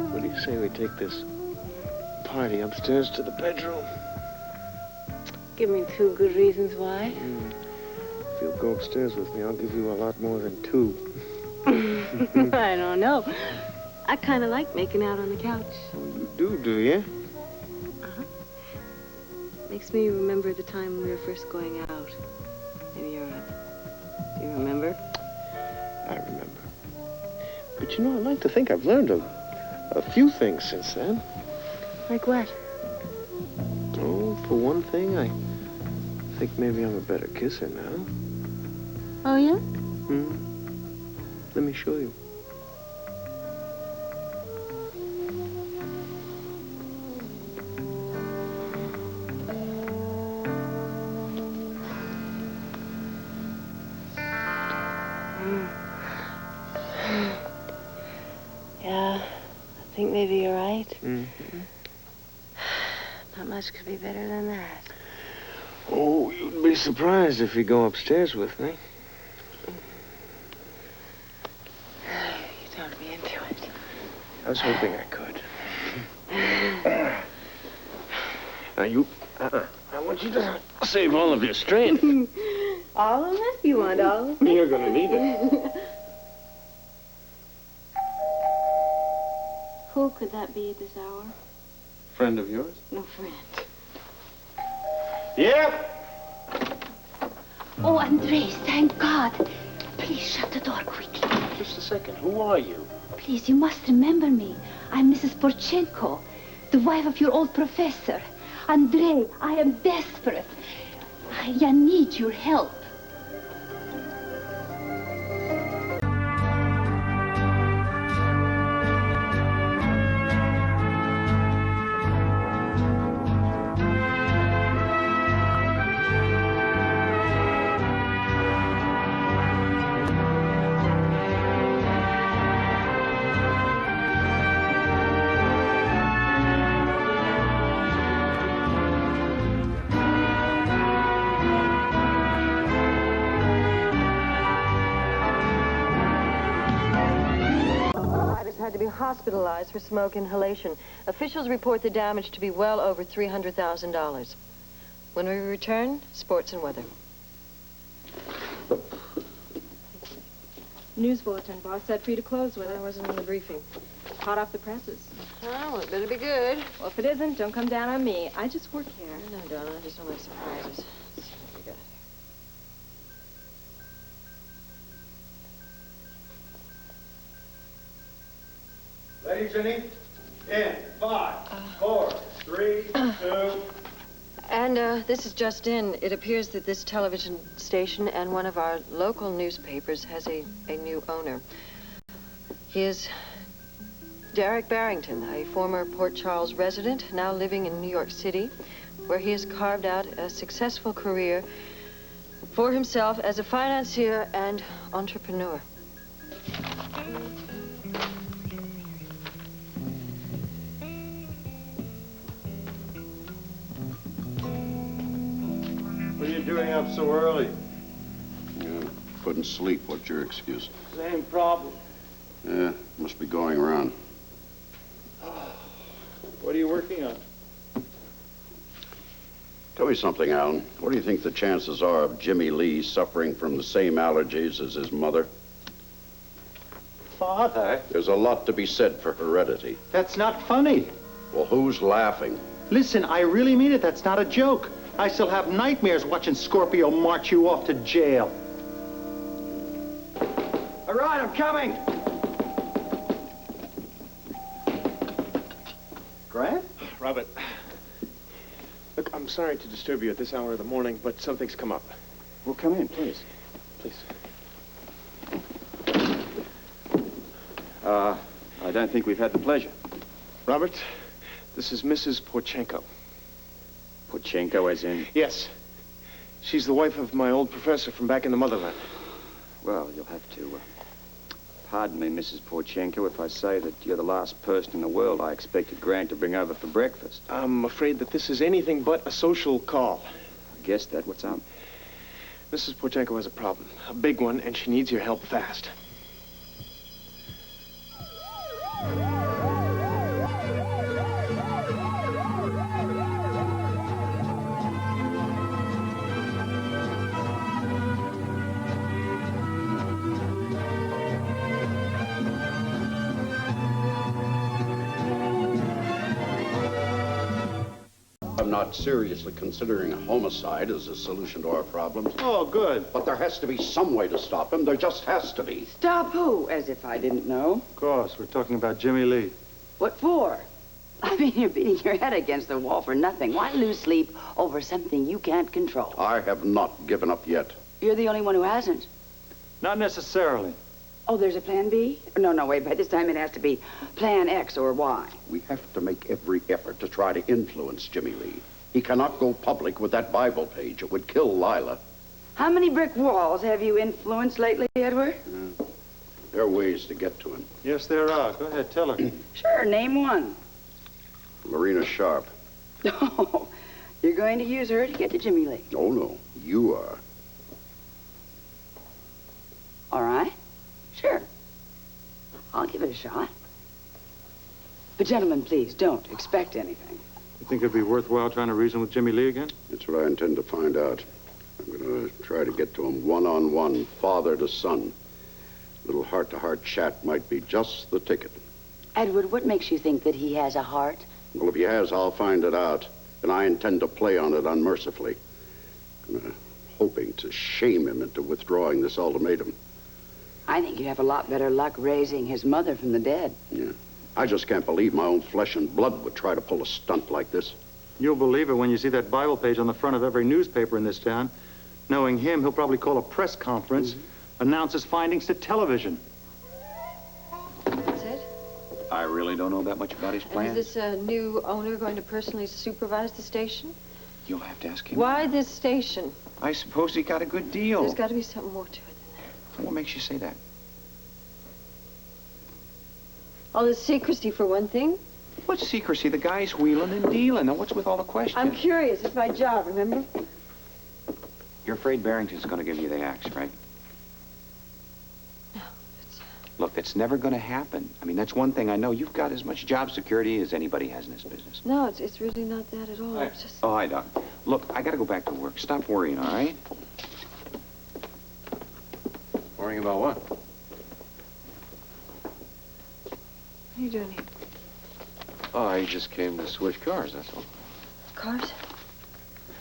What do you say we take this party upstairs to the bedroom? Give me 2 good reasons why. If you'll go upstairs with me, I'll give you a lot more than 2. I don't know. I kind of like making out on the couch. You do you? Uh-huh. Makes me remember the time we were first going out in Europe. Do you remember? I remember. But you know, I'd like to think I've learned a few things since then. Like what? Oh, for one thing, I think maybe I'm a better kisser now. Oh, yeah? Let me show you. Yeah, I think maybe you're right. Not much could be better than that. Oh, you'd be surprised if you go upstairs with me. You talked me into it. I was hoping I could. Now, I want you to save all of your strength. All of it? You want all of it? You're gonna need it. Who could that be at this hour? Friend of yours? No friend. Yep. Oh, Andres, thank God. Please shut the door quickly. Just a second. Who are you? Please, you must remember me. I'm Mrs. Porchenko, the wife of your old professor. Andre, I am desperate. I need your help. Had to be hospitalized for smoke inhalation. Officials report the damage to be well over $300,000. When we return, sports and weather. News bulletin. Boss said for you to close with it. I wasn't in the briefing. Hot off the presses. Oh, well, it better be good. Well, if it isn't, don't come down on me. I just work here. No, Donna, I just don't like surprises. Let's see what we got. Ladies and in 5, 4, 3, 2. And this is just in. It appears that this television station and one of our local newspapers has a new owner. He is Derek Barrington, a former Port Charles resident, now living in New York City, where he has carved out a successful career for himself as a financier and entrepreneur. What are you doing up so early? Couldn't sleep. What's your excuse? Same problem. Yeah, must be going around. What are you working on? Tell me something, Alan. What do you think the chances are of Jimmy Lee suffering from the same allergies as his mother? Father? There's a lot to be said for heredity. That's not funny. Well, who's laughing? Listen, I really mean it. That's not a joke. I still have nightmares watching Scorpio march you off to jail. right, I'm coming. Grant? Robert, look, I'm sorry to disturb you at this hour of the morning, but something's come up. Well, come in, please. Please. I don't think we've had the pleasure. Robert, this is Mrs. Porchenko. Porchenko, as in? Yes. She's the wife of my old professor from back in the motherland. Well, you'll have to pardon me, Mrs. Porchenko, if I say that you're the last person in the world I expected Grant to bring over for breakfast. I'm afraid that this is anything but a social call. I guessed that. What's up? Mrs. Porchenko has a problem, a big one, and she needs your help fast. I'm not seriously considering a homicide as a solution to our problems. Oh, good. But there has to be some way to stop him. There just has to be. Stop who? As if I didn't know. Of course, we're talking about Jimmy Lee. What for? I mean, you're beating your head against the wall for nothing. Why lose sleep over something you can't control? I have not given up yet. You're the only one who hasn't. Not necessarily. Oh, there's a plan B? No, wait. By this time, it has to be plan X or Y. We have to make every effort to try to influence Jimmy Lee. He cannot go public with that Bible page. It would kill Lila. How many brick walls have you influenced lately, Edward? There are ways to get to him. Yes, there are. Go ahead, tell her. Sure, name one. Lorena Sharp. Oh, you're going to use her to get to Jimmy Lee. Oh, no. You are. All right. Sure. I'll give it a shot. But gentlemen, please, don't expect anything. You think it'd be worthwhile trying to reason with Jimmy Lee again? That's what I intend to find out. I'm going to try to get to him one-on-one, father to son. A little heart-to-heart chat might be just the ticket. Edward, what makes you think that he has a heart? Well, if he has, I'll find it out. And I intend to play on it unmercifully. I'm hoping to shame him into withdrawing this ultimatum. I think you'd have a lot better luck raising his mother from the dead. Yeah. I just can't believe my own flesh and blood would try to pull a stunt like this. You'll believe it when you see that Bible page on the front of every newspaper in this town. Knowing him, he'll probably call a press conference, announce his findings to television. That's it? I really don't know that much about his And plans. is this new owner going to personally supervise the station? You'll have to ask him. Why this station? I suppose he got a good deal. There's got to be something more to it. What makes you say that? All the secrecy, for one thing. What secrecy? The guy's wheeling and dealing. Now, what's with all the questions? I'm curious. It's my job, remember? You're afraid Barrington's going to give you the axe, right? No, Look, that's never going to happen. I mean, that's one thing I know. You've got as much job security as anybody has in this business. No, it's really not that at all. Hi. It's just... Oh, hi, Doc. Look, I got to go back to work. Stop worrying, all right? Worrying about what? What are you doing here? Oh, I just came to switch cars, that's all. Cars?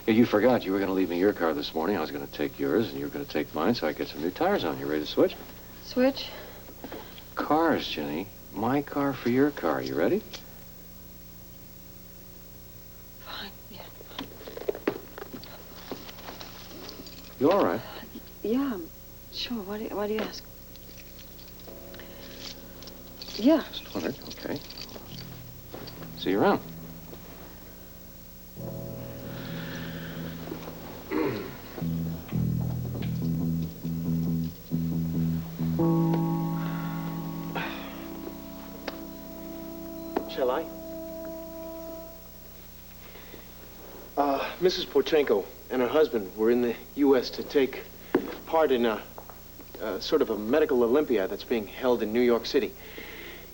Yeah, you forgot. You were going to leave me your car this morning. I was going to take yours, and you were going to take mine, so I get some new tires on. You ready to switch? Switch? Cars, Jenny. My car for your car. You ready? Fine, yeah. You all right? Yeah, I'm sure. Why do you ask? Yeah. Just wondered. Okay. See you around. Shall I? Mrs. Porchenko and her husband were in the U.S. to take part in a sort of a medical Olympiad that's being held in New York City.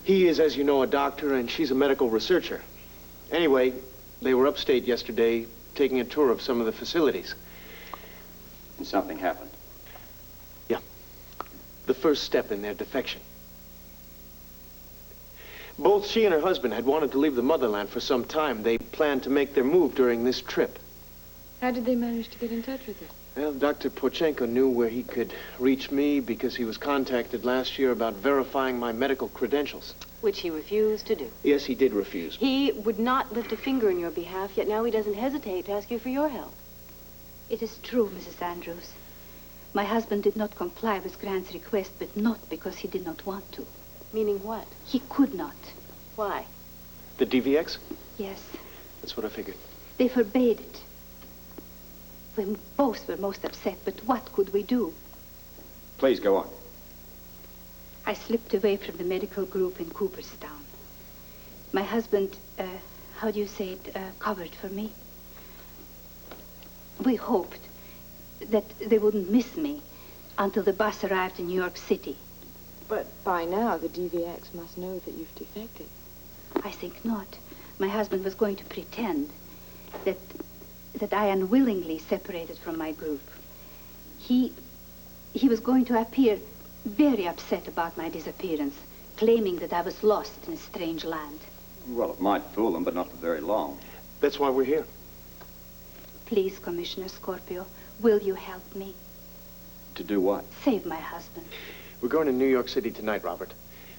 He is, as you know, a doctor, and she's a medical researcher. Anyway, they were upstate yesterday taking a tour of some of the facilities. And something happened. Yeah. The first step in their defection. Both she and her husband had wanted to leave the motherland for some time. They planned to make their move during this trip. How did they manage to get in touch with her? Well, Dr. Porchenko knew where he could reach me because he was contacted last year about verifying my medical credentials. Which he refused to do. Yes, he did refuse. He would not lift a finger in your behalf, yet now he doesn't hesitate to ask you for your help. It is true, Mrs. Andrews. My husband did not comply with Grant's request, but not because he did not want to. Meaning what? He could not. Why? The DVX? Yes. That's what I figured. They forbade it. We both were most upset, but what could we do? Please, go on. I slipped away from the medical group in Cooperstown. My husband, how do you say it, covered for me. We hoped that they wouldn't miss me until the bus arrived in New York City. But by now, the DVX must know that you've defected. I think not. My husband was going to pretend that I unwillingly separated from my group. He was going to appear very upset about my disappearance, claiming that I was lost in a strange land. Well, it might fool them, but not for very long. That's why we're here. Please, Commissioner Scorpio, will you help me? To do what? Save my husband. We're going to New York City tonight, Robert.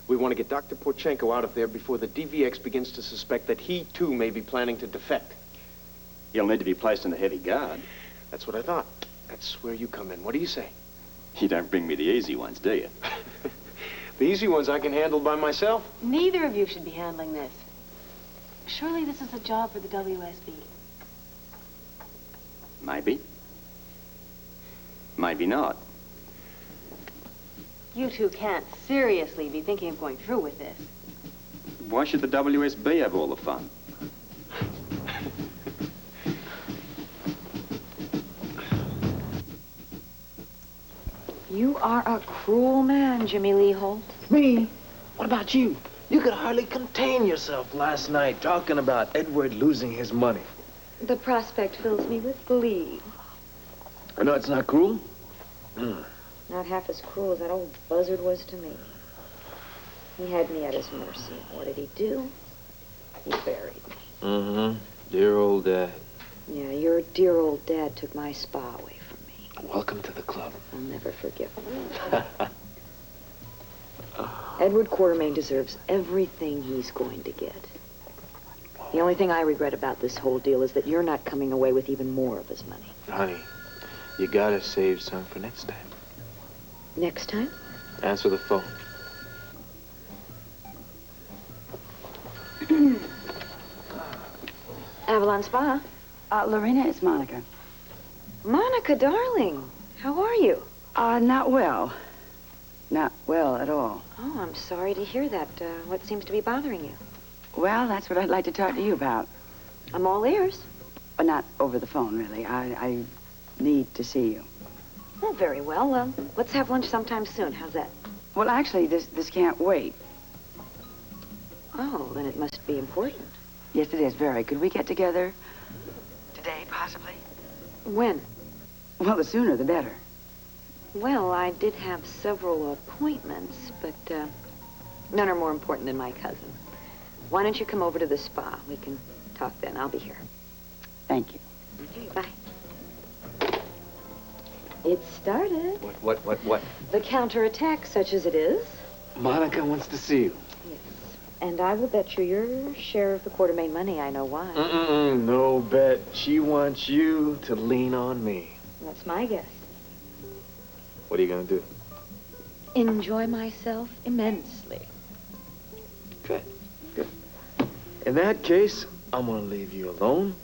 We want to get Dr. Porchenko out of there before the DVX begins to suspect that he, too, may be planning to defect. He'll need to be placed under heavy guard. That's what I thought. That's where you come in. What do you say? You don't bring me the easy ones, do you? The easy ones I can handle by myself. Neither of you should be handling this. Surely this is a job for the WSB. Maybe. Maybe not. You two can't seriously be thinking of going through with this. Why should the WSB have all the fun? You are a cruel man, Jimmy Lee Holt. Me? What about you? You could hardly contain yourself last night talking about Edward losing his money. The prospect fills me with glee. I know it's not cruel. Not half as cruel as that old buzzard was to me. He had me at his mercy. What did he do? He buried me. Mm-hmm. Dear old Dad. Yeah, your dear old dad took my spa away from me. Welcome to the club. I'll never forgive him. Edward Quartermain deserves everything he's going to get. The only thing I regret about this whole deal is that you're not coming away with even more of his money. Honey, you gotta save some for next time. Next time? Answer the phone. Avalon Spa. Lorena, it's Monica. Monica, darling, how are you? Not well. Not well at all. Oh, I'm sorry to hear that. What seems to be bothering you? Well, that's what I'd like to talk to you about. I'm all ears. Not over the phone, really. I need to see you. Oh, very well. Well, let's have lunch sometime soon. How's that? Well, actually, this can't wait. Oh, then it must be important. Yes, it is, very. Could we get together today, possibly? When? Well, the sooner the better. Well, I did have several appointments, but none are more important than my cousin. Why don't you come over to the spa? We can talk then. I'll be here. Thank you. Okay, bye. It started. What? The counterattack, such as it is. Monica wants to see you. Yes. And I will bet you your share of the Quartermain money. I know why. No bet. She wants you to lean on me. That's my guess. What are you gonna do? Enjoy myself immensely. Good. In that case, I'm gonna leave you alone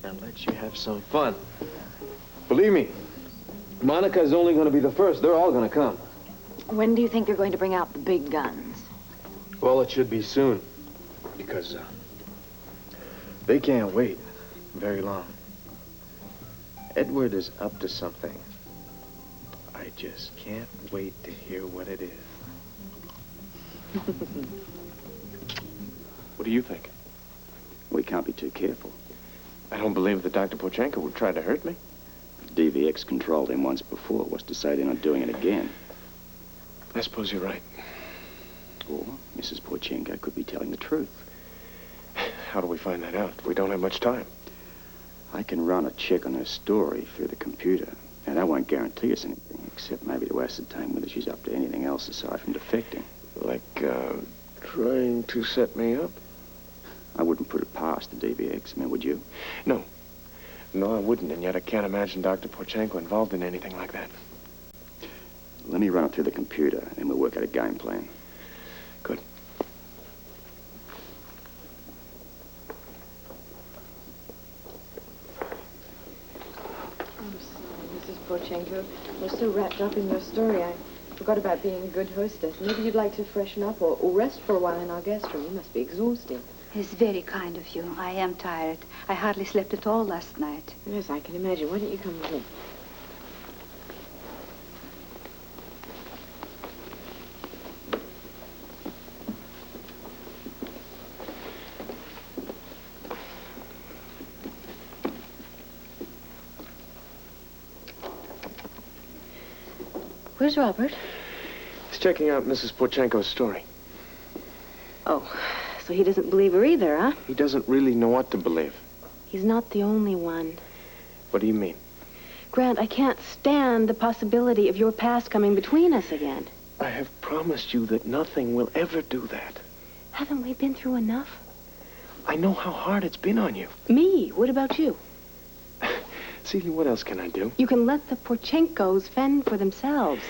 and let you have some fun. Believe me, Monica's only gonna be the first. They're all gonna come. When do you think they're going to bring out the big guns? Well, it should be soon, because they can't wait very long. Edward is up to something. I just can't wait to hear what it is. What do you think? We can't be too careful. I don't believe that Dr. Porchenko would try to hurt me. DVX controlled him once before. What's to say they're not doing it again? I suppose you're right. Or Mrs. Porchenko could be telling the truth. How do we find that out? We don't have much time. I can run a check on her story through the computer. Now, that won't guarantee us anything, except maybe to ascertain whether she's up to anything else aside from defecting. Like, trying to set me up? I wouldn't put it past the DVX, I mean, would you? No. No, I wouldn't, and yet I can't imagine Dr. Porchenko involved in anything like that. Let me run it through the computer, and then we'll work out a game plan. Good. I'm sorry, Mrs. Porchenko. We're so wrapped up in your story, I forgot about being a good hostess. Maybe you'd like to freshen up or rest for a while in our guest room. You must be exhausted. It's very kind of you. I am tired. I hardly slept at all last night. Yes, I can imagine. Why don't you come with me? Where's Robert? He's checking out Mrs. Porchenko's story. Oh, so he doesn't believe her either, huh? He doesn't really know what to believe. He's not the only one. What do you mean? Grant, I can't stand the possibility of your past coming between us again. I have promised you that nothing will ever do that. Haven't we been through enough? I know how hard it's been on you. Me? What about you? Celia, what else can I do? You can let the Porchenkos fend for themselves.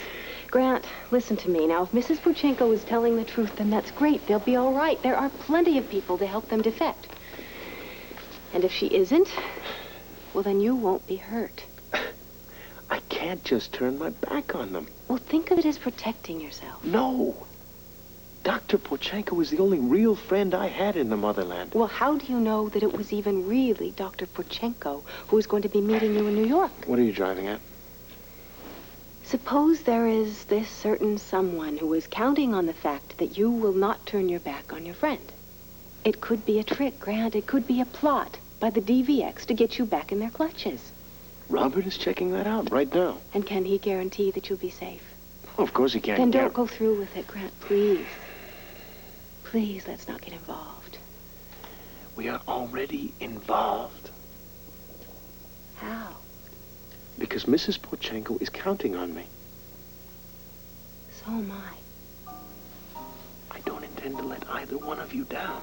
Grant, listen to me. Now, if Mrs. Porchenko is telling the truth, then that's great. They'll be all right. There are plenty of people to help them defect. And if she isn't, well, then you won't be hurt. I can't just turn my back on them. Well, think of it as protecting yourself. No. Dr. Porchenko is the only real friend I had in the motherland. Well, how do you know that it was even really Dr. Porchenko who was going to be meeting you in New York? What are you driving at? Suppose there is this certain someone who is counting on the fact that you will not turn your back on your friend. It could be a trick, Grant. It could be a plot by the DVX to get you back in their clutches. Robert is checking that out right now. And can he guarantee that you'll be safe? Oh, of course he can't. Then don't go through with it, Grant, please. Please, let's not get involved. We are already involved. How? Because Mrs. Porchenko is counting on me. So am I. I don't intend to let either one of you down.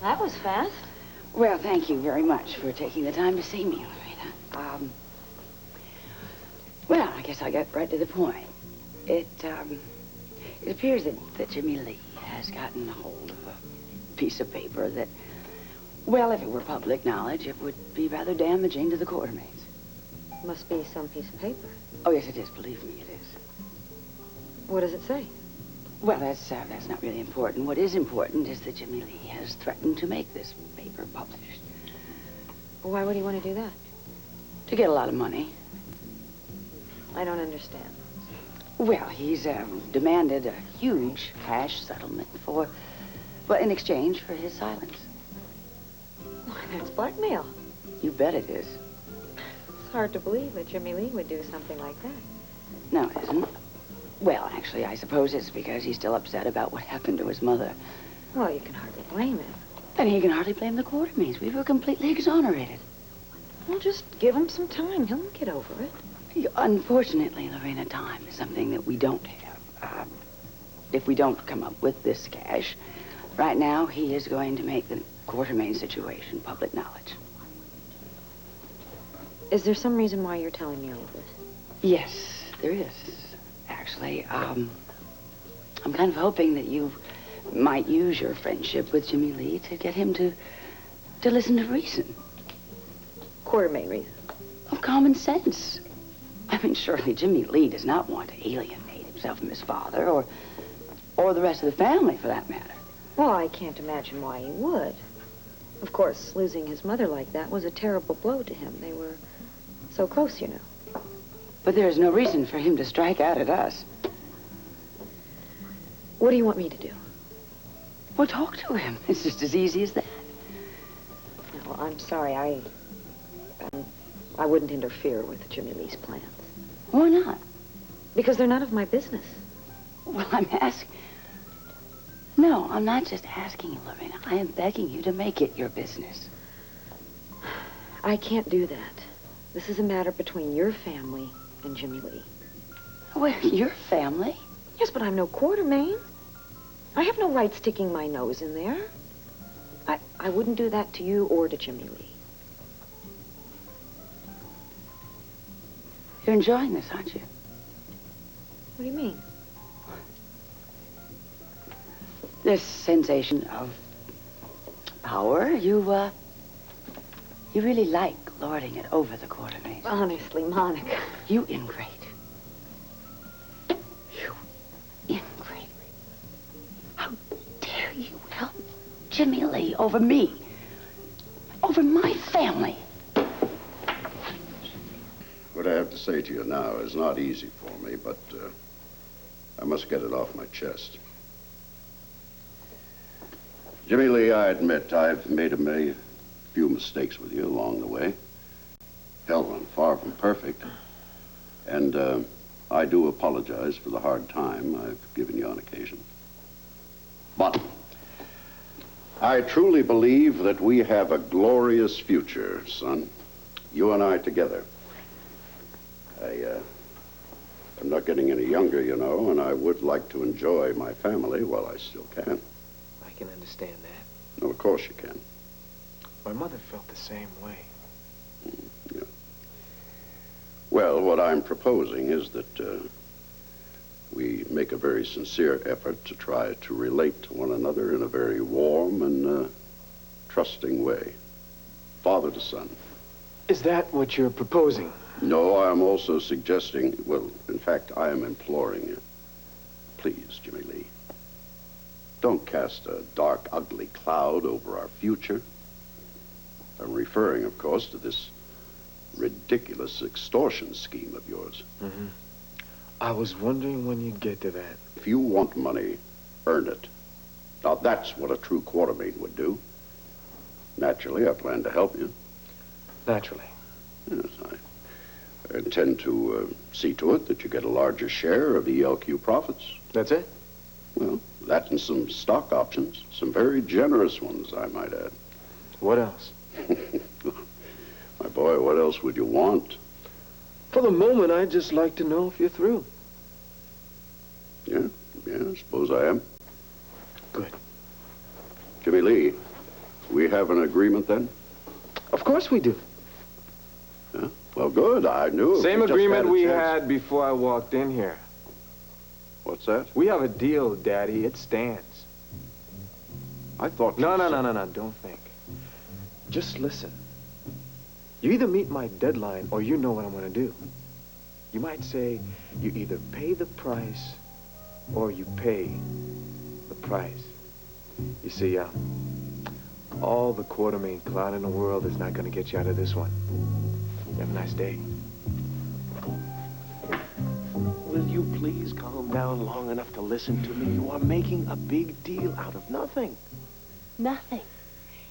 That was fast. Well, thank you very much for taking the time to see me, Lorena. Well, I guess I'll get right to the point. It appears that Jimmy Lee has gotten a hold of a piece of paper that, well, if it were public knowledge, it would be rather damaging to the Quartermains. Must be some piece of paper. Oh, yes, it is. Believe me, it is. What does it say? Well, that's not really important. What is important is that Jimmy Lee has threatened to make this paper published. Why would he want to do that? To get a lot of money. I don't understand. Well, he's demanded a huge cash settlement for, well, in exchange for his silence. Why, that's blackmail. You bet it is. It's hard to believe that Jimmy Lee would do something like that. No, it isn't. Well, actually, I suppose it's because he's still upset about what happened to his mother. Well, you can hardly blame him. And he can hardly blame the Quartermains. We were completely exonerated. Well, just give him some time. He'll get over it. Unfortunately, Lorena, time is something that we don't have. If we don't come up with this cash, right now he is going to make the Quartermain situation public knowledge. Is there some reason why you're telling me all of this? Yes, there is. Actually, I'm kind of hoping that you might use your friendship with Jimmy Lee to get him to listen to reason. Quartermain reason? Of common sense. I mean, surely Jimmy Lee does not want to alienate himself from his father or the rest of the family, for that matter. Well, I can't imagine why he would. Of course, losing his mother like that was a terrible blow to him. They were so close, you know. But there's no reason for him to strike out at us. What do you want me to do? Well, talk to him. It's just as easy as that. No, I'm sorry. I wouldn't interfere with Jimmy Lee's plans. Why not? Because they're none of my business. Well, I'm asking... No, I'm not just asking you, Lorena. I am begging you to make it your business. I can't do that. This is a matter between your family and Jimmy Lee. Well, your family? Yes, but I'm no quartermain. I have no right sticking my nose in there. I wouldn't do that to you or to Jimmy Lee. You're enjoying this, aren't you? What do you mean? This sensation of power, you really like lording it over the quartermain. Honestly, Monica. You ingrate. You ingrate. How dare you help Jimmy Lee over me? Over my family. What I have to say to you now is not easy for me, but I must get it off my chest. Jimmy Lee, I admit I've made a few mistakes with you along the way. Hell, I'm far from perfect. And I do apologize for the hard time I've given you on occasion. But I truly believe that we have a glorious future, son. You and I together. I'm not getting any younger, you know, and I would like to enjoy my family while I still can. I can understand that. No, of course you can. My mother felt the same way. Yeah. Well, what I'm proposing is that we make a very sincere effort to try to relate to one another in a very warm and trusting way. Father to son. Is that what you're proposing? No, I am also suggesting, well, in fact, I am imploring you. Please, Jimmy Lee, don't cast a dark, ugly cloud over our future. I'm referring, of course, to this ridiculous extortion scheme of yours. Mm-hmm. I was wondering when you'd get to that. If you want money, earn it. Now, that's what a true quartermain would do. Naturally, I plan to help you. Naturally. Yes, I intend to see to it that you get a larger share of ELQ profits. That's it? Well, that and some stock options. Some very generous ones, I might add. What else? My boy, what else would you want? For the moment, I'd just like to know if you're through. Yeah, I suppose I am. Good. Jimmy Lee, we have an agreement then? Of course we do. Yeah? Well, good. I knew it. Same We just agreement had a we chance. had before I walked in here. What's that? We have a deal, Daddy. It stands. I thought No, don't think. Just listen. You either meet my deadline or you know what I'm going to do. You might say you either pay the price or you pay the price. You see, all the quartermain clout in the world is not going to get you out of this one. You have a nice day. Will you please calm down long enough to listen to me? You are making a big deal out of nothing. Nothing.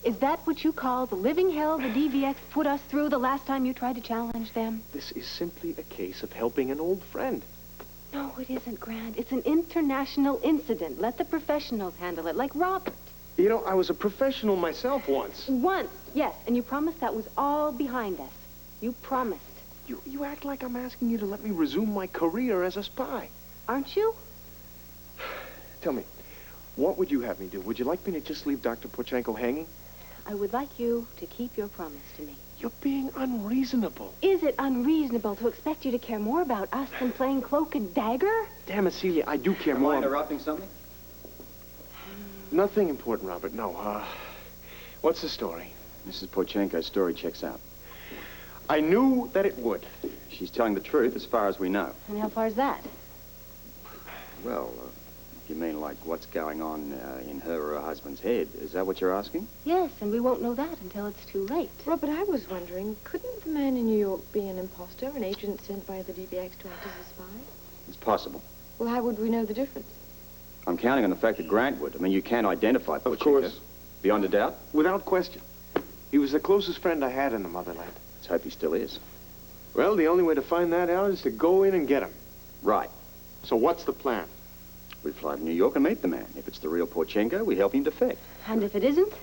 Is that what you call the living hell the DVX put us through the last time you tried to challenge them? This is simply a case of helping an old friend. No, it isn't, Grant. It's an international incident. Let the professionals handle it, like Robert. You know, I was a professional myself once. Once, yes. And you promised that was all behind us. You promised. You act like I'm asking you to let me resume my career as a spy. Aren't you? Tell me, what would you have me do? Would you like me to just leave Dr. Porchenko hanging? I would like you to keep your promise to me. You're being unreasonable. Is it unreasonable to expect you to care more about us than playing cloak and dagger? Damn it, Celia, I do care more. Am I interrupting something? Nothing important, Robert. No, what's the story? Mrs. Porchenko's story checks out. I knew that it would. She's telling the truth as far as we know. And how far is that? Well, you mean like what's going on in her or her husband's head? Is that what you're asking? Yes, and we won't know that until it's too late. Robert, I was wondering, couldn't the man in New York be an imposter, an agent sent by the DVX to act as a spy? It's possible. Well, how would we know the difference? I'm counting on the fact that Grant would. I mean, you can identify Porchenko. Of course. Beyond a doubt? Without question. He was the closest friend I had in the motherland. Let's hope he still is. Well, the only way to find that out is to go in and get him. Right. So what's the plan? We fly to New York and meet the man. If it's the real Porchenko, we help him defect. And if it isn't?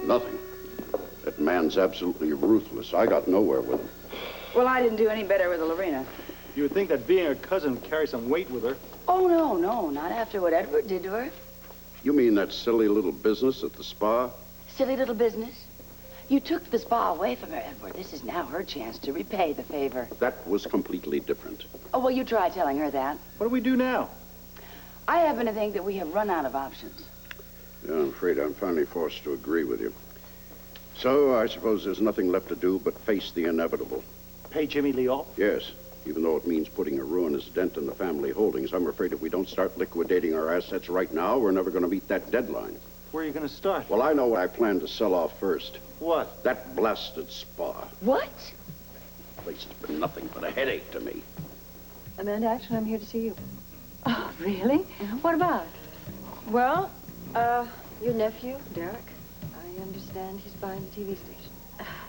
Nothing. That man's absolutely ruthless. I got nowhere with him. Well, I didn't do any better with Lorena. You would think that being her cousin would carry some weight with her. Oh, no, not after what Edward did to her. You mean that silly little business at the spa? Silly little business. You took the spa away from her, Edward. This is now her chance to repay the favor. That was completely different. Oh, well, you try telling her that. What do we do now? I happen to think that we have run out of options. Yeah, I'm afraid I'm finally forced to agree with you. So I suppose there's nothing left to do but face the inevitable. Pay Jimmy Lee off? Yes, even though it means putting a ruinous dent in the family holdings. I'm afraid if we don't start liquidating our assets right now, we're never going to meet that deadline. Where are you going to start? Well, I know what I plan to sell off first. What? That blasted spa. What? The place has been nothing but a headache to me. Amanda, actually, I'm here to see you. Oh, really? What about? Well, your nephew, Derek, I understand he's buying the TV station.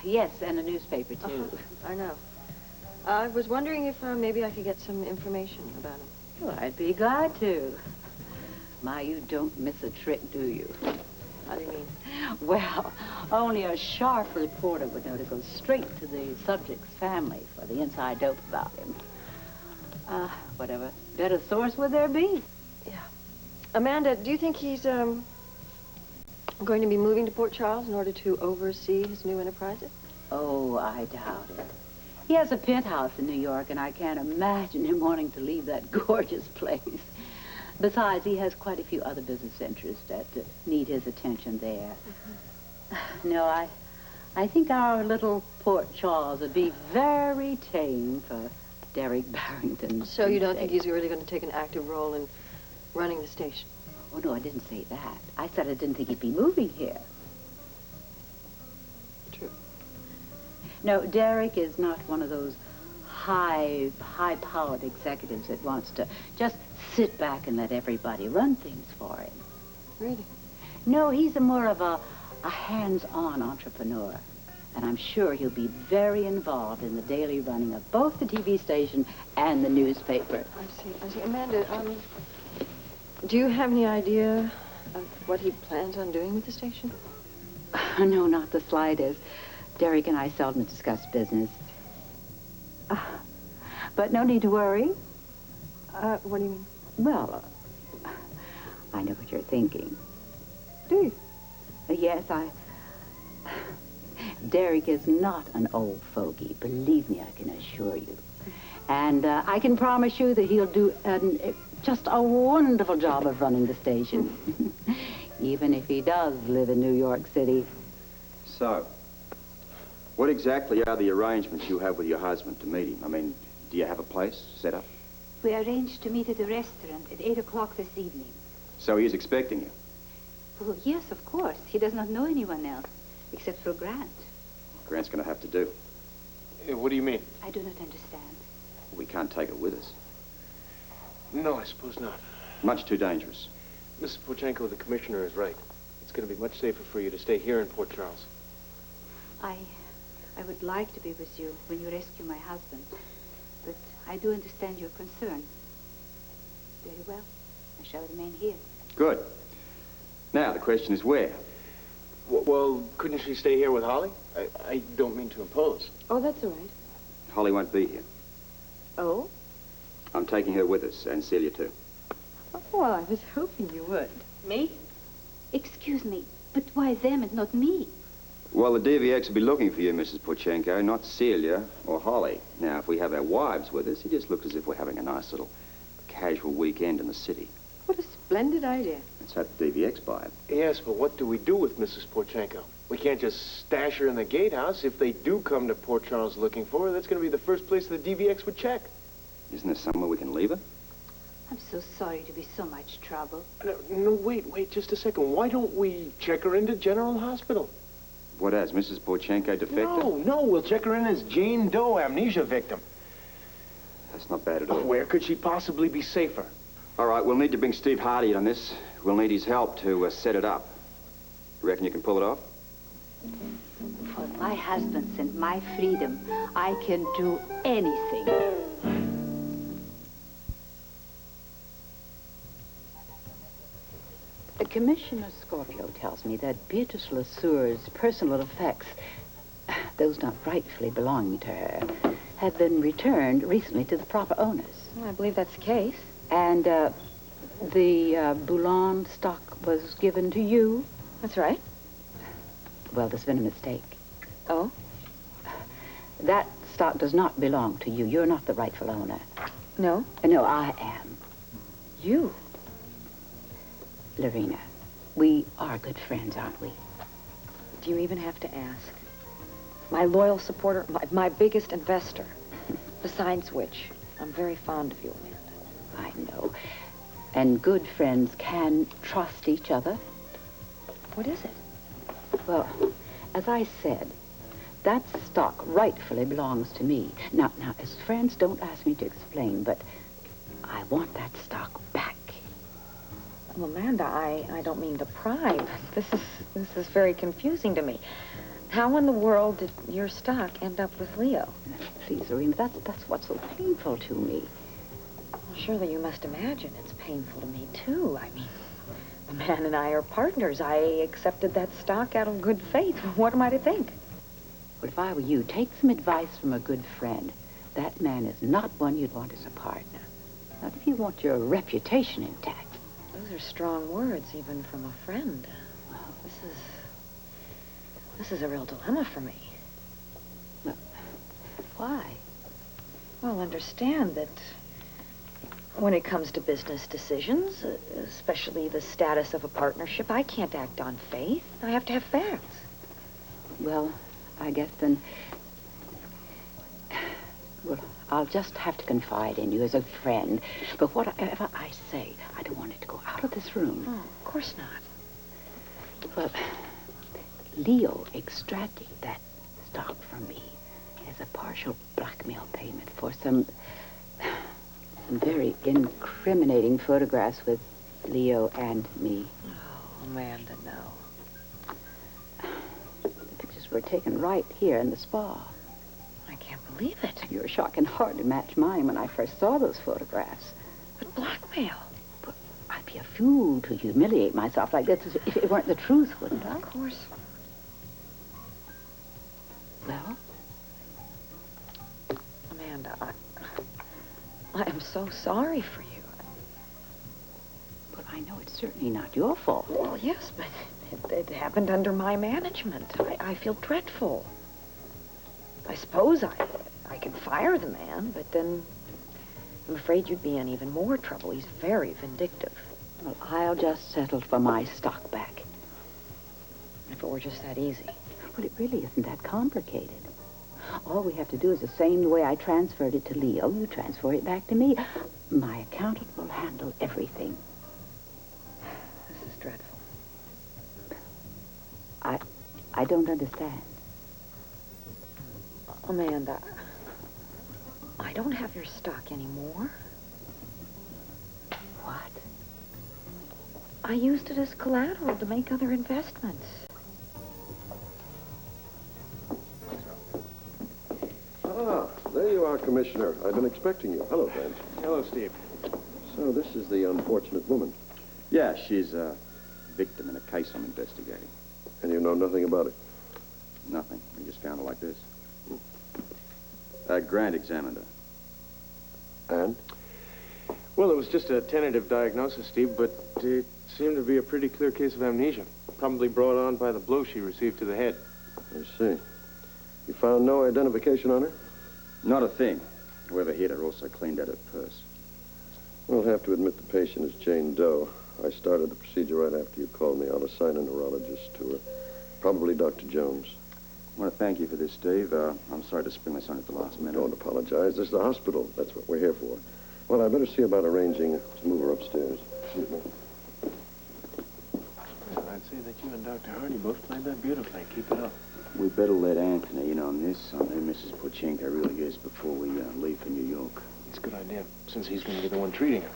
Yes, and a newspaper, too. I know. I was wondering if maybe I could get some information about him. Well, I'd be glad to. My, you don't miss a trick, do you? How do you mean? Well, only a sharp reporter would know to go straight to the subject's family for the inside dope about him. Whatever better source would there be? Yeah. Amanda, do you think he's going to be moving to Port Charles in order to oversee his new enterprises? Oh, I doubt it. He has a penthouse in New York, and I can't imagine him wanting to leave that gorgeous place. Besides, he has quite a few other business interests that need his attention there. No, I think our little Port Charles would be very tame for Derek Barrington. So you don't think he's really going to take an active role in running the station? Oh, no, I didn't say that. I said I didn't think he'd be moving here. True. No, Derek is not one of those high-powered executives that wants to just sit back and let everybody run things for him. Really? No, he's more of a hands-on entrepreneur. And I'm sure he'll be very involved in the daily running of both the TV station and the newspaper. I see. Amanda, do you have any idea of what he plans on doing with the station? No, not the slightest. Derek and I seldom discuss business. But no need to worry. What do you mean? Well, I know what you're thinking. Do you? Yes, Derek is not an old fogey. Believe me, I can assure you. And I can promise you that he'll do just a wonderful job of running the station. Even if he does live in New York City. So, what exactly are the arrangements you have with your husband to meet him? I mean, do you have a place set up? We arranged to meet at a restaurant at 8 o'clock this evening. So he is expecting you? Oh, yes, of course. He does not know anyone else, except for Grant. Grant's going to have to do. What do you mean? I do not understand. We can't take her with us. No, I suppose not. Much too dangerous. Mrs. Porchenko, the commissioner is right. It's going to be much safer for you to stay here in Port Charles. I would like to be with you when you rescue my husband. But I do understand your concern. Very well. I shall remain here. Good. Now, the question is where? Well, couldn't she stay here with Holly? I don't mean to impose. Oh, that's all right. Holly won't be here. Oh? I'm taking her with us, and Celia too. Oh, well, I was hoping you would. Me? Excuse me, but why them and not me? Well, the DVX will be looking for you, Mrs. Porchenko, not Celia or Holly. Now, if we have our wives with us, it just looks as if we're having a nice little casual weekend in the city. What a splendid idea. Let's have the DVX buy it. Yes, but what do we do with Mrs. Porchenko? We can't just stash her in the gatehouse. If they do come to Port Charles looking for her, that's going to be the first place the DVX would check. Isn't there somewhere we can leave her? I'm so sorry to be so much trouble. No, wait just a second. Why don't we check her into General Hospital? What as, Mrs. Porchenko defected? No, we'll check her in as Jane Doe, amnesia victim. That's not bad at all. Where could she possibly be safer? All right, we'll need to bring Steve Hardy in on this. We'll need his help to set it up. You reckon you can pull it off? For my husband and my freedom, I can do anything. Commissioner Scorpio tells me that Beatrice Lesueur's personal effects, those not rightfully belonging to her, have been returned recently to the proper owners. Well, I believe that's the case. And the Boulogne stock was given to you? That's right. Well, there's been a mistake. Oh? That stock does not belong to you. You're not the rightful owner. No? No, I am. You? Lorena, we are good friends, aren't we? Do you even have to ask? My loyal supporter, my biggest investor. Besides which, I'm very fond of you, Amanda. I know. And good friends can trust each other. What is it? Well, as I said, that stock rightfully belongs to me. Now, as friends, don't ask me to explain, but I want that stock back. Well, Amanda, I don't mean to pry, but this is very confusing to me. How in the world did your stock end up with Leo? Please, Lorena, that's what's so painful to me. Well, surely you must imagine it's painful to me, too. I mean, the man and I are partners. I accepted that stock out of good faith. What am I to think? Well, if I were you, take some advice from a good friend. That man is not one you'd want as a partner. Not if you want your reputation intact. Those are strong words, even from a friend. This is a real dilemma for me. Well, why? Well, understand that when it comes to business decisions, especially the status of a partnership, I can't act on faith. I have to have facts. Well, I guess then... Well, I'll just have to confide in you as a friend. But whatever I say, I don't want it to go out of this room. Oh, of course not. Well, Leo extracted that stock from me as a partial blackmail payment for some very incriminating photographs with Leo and me. Oh, Amanda, no. The pictures were taken right here in the spa. I can't believe it. Your shock can hardly match mine when I first saw those photographs. But blackmail? But I'd be a fool to humiliate myself like this if it weren't the truth, wouldn't I? Of course. Well? Amanda, I am so sorry for you. But I know it's certainly not your fault. Well, yes, but it happened under my management. I feel dreadful. I suppose I can fire the man, but then I'm afraid you'd be in even more trouble. He's very vindictive. Well, I'll just settle for my stock back. If it were just that easy. Well, it really isn't that complicated. All we have to do is the same way I transferred it to Leo. You transfer it back to me. My accountant will handle everything. This is dreadful. I don't understand. Amanda, I don't have your stock anymore. What? I used it as collateral to make other investments. Ah, there you are, Commissioner. I've been expecting you. Hello, Brent. Hello, Steve. So this is the unfortunate woman. Yeah, she's a victim in a case I'm investigating. And you know nothing about it? Nothing. We just found her like this. Grant examined her. And? Well, it was just a tentative diagnosis, Steve, but it seemed to be a pretty clear case of amnesia. Probably brought on by the blow she received to the head. I see. You found no identification on her? Not a thing. Whoever hit her also cleaned out her purse. We'll have to admit the patient is Jane Doe. I started the procedure right after you called me. I'll assign a neurologist to her. Probably Dr. Jones. I want to thank you for this, Steve. I'm sorry to spring this on you at the last minute. Don't apologize. This is the hospital. That's what we're here for. Well, I better see about arranging to move her upstairs. Excuse me. Well, I'd say that you and Dr. Hardy both played that beautifully. Keep it up. We better let Anthony in on this, on who Mrs. Porchenko really is, before we leave for New York. It's a good idea, since he's going to be the one treating her.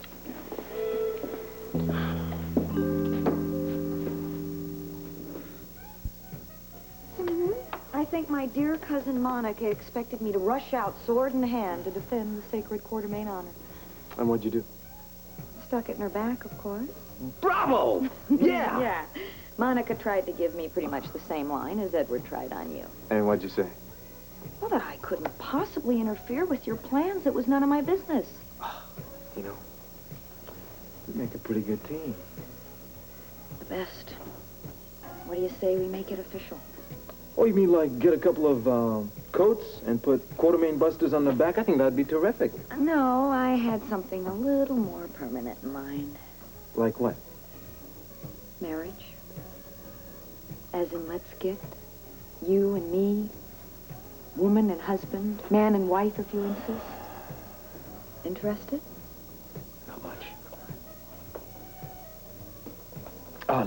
think my dear cousin Monica expected me to rush out, sword in hand, to defend the sacred Quartermain honor? And what'd you do? Stuck it in her back, of course. Bravo! Yeah! Yeah. Monica tried to give me pretty much the same line as Edward tried on you. And what'd you say? Well, that I couldn't possibly interfere with your plans. It was none of my business. You know, we make a pretty good team. The best. What do you say we make it official? Oh, you mean like get a couple of coats and put Quartermain busters on the back? I think that'd be terrific. No, I had something a little more permanent in mind. Like what? Marriage. As in, let's get you and me, woman and husband, man and wife, if you insist. Interested? Not much.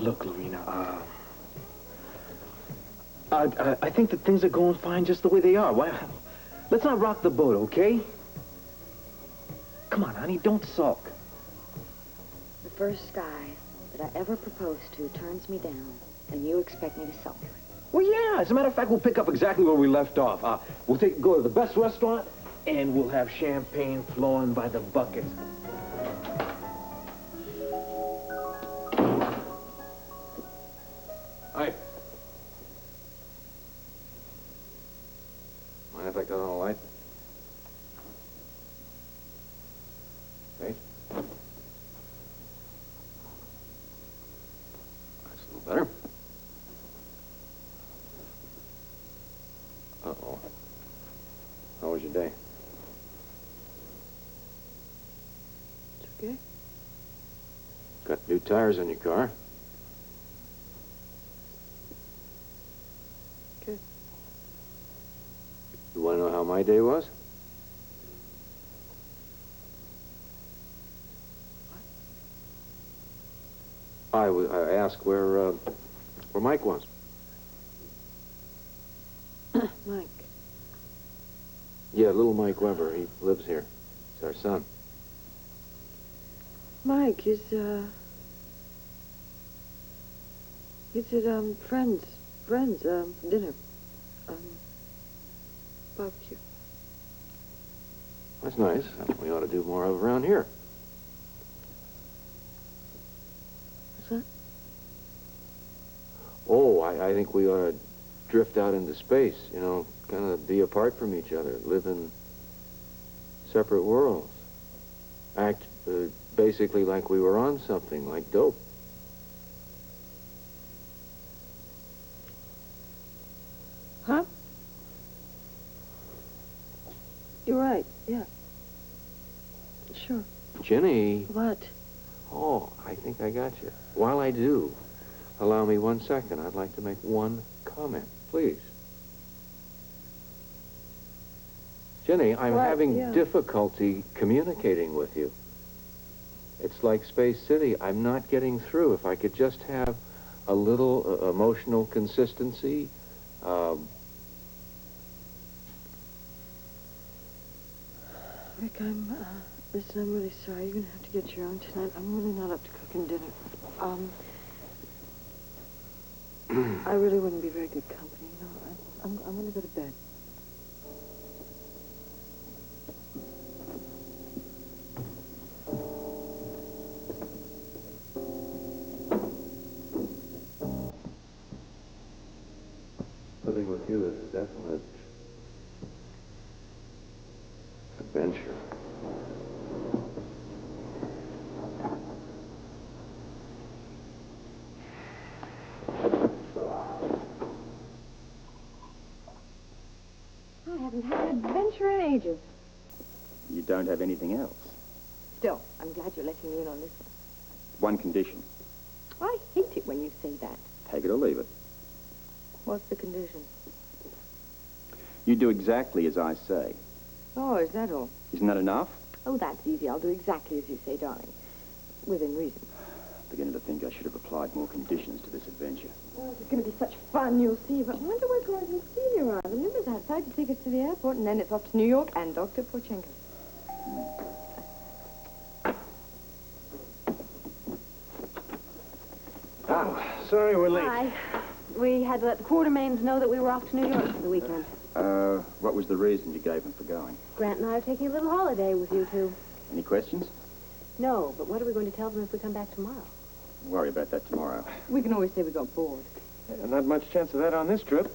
Look, Lorena, I think that things are going fine just the way they are. Why? Let's not rock the boat, okay? Come on, honey, don't sulk. The first guy that I ever proposed to turns me down, and you expect me to sulk. Well, yeah. As a matter of fact, we'll pick up exactly where we left off. We'll go to the best restaurant, and we'll have champagne flowing by the bucket. Hi. Mind if I cut on a light? Okay. That's a little better. Uh-oh. How was your day? It's okay. Got new tires in your car. Good. You want to know how my day was? I asked where Mike was. Mike. Yeah, little Mike Weber. He lives here. He's our son. Mike is, he's at, friends, dinner, barbecue. That's nice. We ought to do more of around here. What's that? Oh, I think we ought to drift out into space, you know, kind of be apart from each other, live in separate worlds. Act basically like we were on something, like dope. Huh? You're right, yeah. Sure. Jenny. What? Oh, I think I got you. While I do, allow me 1 second. I'd like to make one comment, please. Jenny, I'm having difficulty communicating with you. It's like Space City. I'm not getting through. If I could just have a little emotional consistency. Rick, listen, I'm really sorry. You're gonna have to get your own tonight. I'm really not up to cooking dinner. I really wouldn't be very good company. No, I'm gonna go to bed. Living with you is a definite adventure. I haven't had an adventure in ages. You don't have anything else. Still, I'm glad you're letting me in on this one. One condition. I hate it when you say that. Take it or leave it. What's the condition? You do exactly as I say. Oh, is that all? Isn't that enough? Oh, that's easy. I'll do exactly as you say, darling. Within reason. I'm beginning to think I should have applied more conditions to this adventure. Oh, it's going to be such fun, you'll see. But I wonder where Grant and Celia are. The number's outside to take us to the airport, and then it's off to New York and Dr. Porchenko. Oh, sorry we're late. Hi. We had to let the Quartermains know that we were off to New York for the weekend. What was the reason you gave him for going? Grant and I are taking a little holiday with you two. Any questions? No, but what are we going to tell them if we come back tomorrow? Worry about that tomorrow. We can always say we got bored. Not much chance of that on this trip.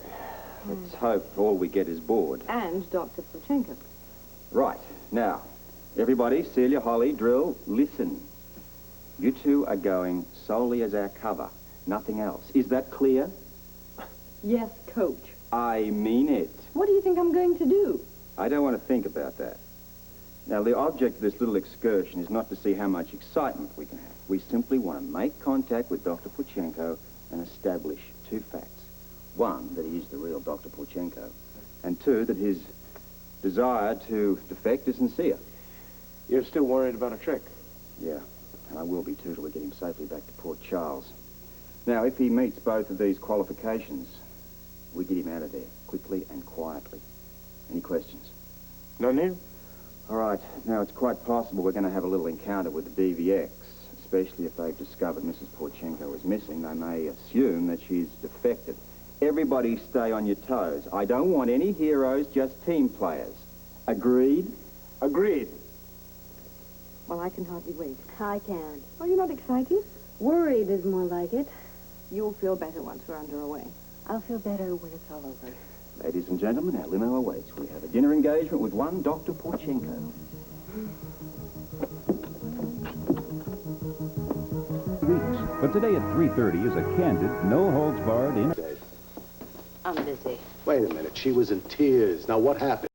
Let's hope all we get is bored. And Dr. Porchenko. Right. Now, everybody, Celia, Holly, Drill, listen. You two are going solely as our cover. Nothing else. Is that clear? Yes, Coach. I mean it. What do you think I'm going to do? I don't want to think about that. Now, the object of this little excursion is not to see how much excitement we can have. We simply want to make contact with Dr. Porchenko and establish two facts. One, that he is the real Dr. Porchenko. And two, that his desire to defect is sincere. You're still worried about a trick? Yeah, and I will be too till we get him safely back to Port Charles. Now, if he meets both of these qualifications, we get him out of there, quickly and quietly. Any questions? None here. All right, now it's quite possible we're going to have a little encounter with the DVX, especially if they've discovered Mrs. Porchenko is missing. They may assume that she's defected. Everybody stay on your toes. I don't want any heroes, just team players. Agreed? Agreed. Well, I can hardly wait. I can. Are you not excited? Worried is more like it. You'll feel better once we're underway. I'll feel better when it's all over. Ladies and gentlemen, our limo awaits. We have a dinner engagement with one Dr. Porchenko. Weeks, but today at 3:30 is a candid, no-holds-barred in... I'm busy. Wait a minute. She was in tears. Now, what happened?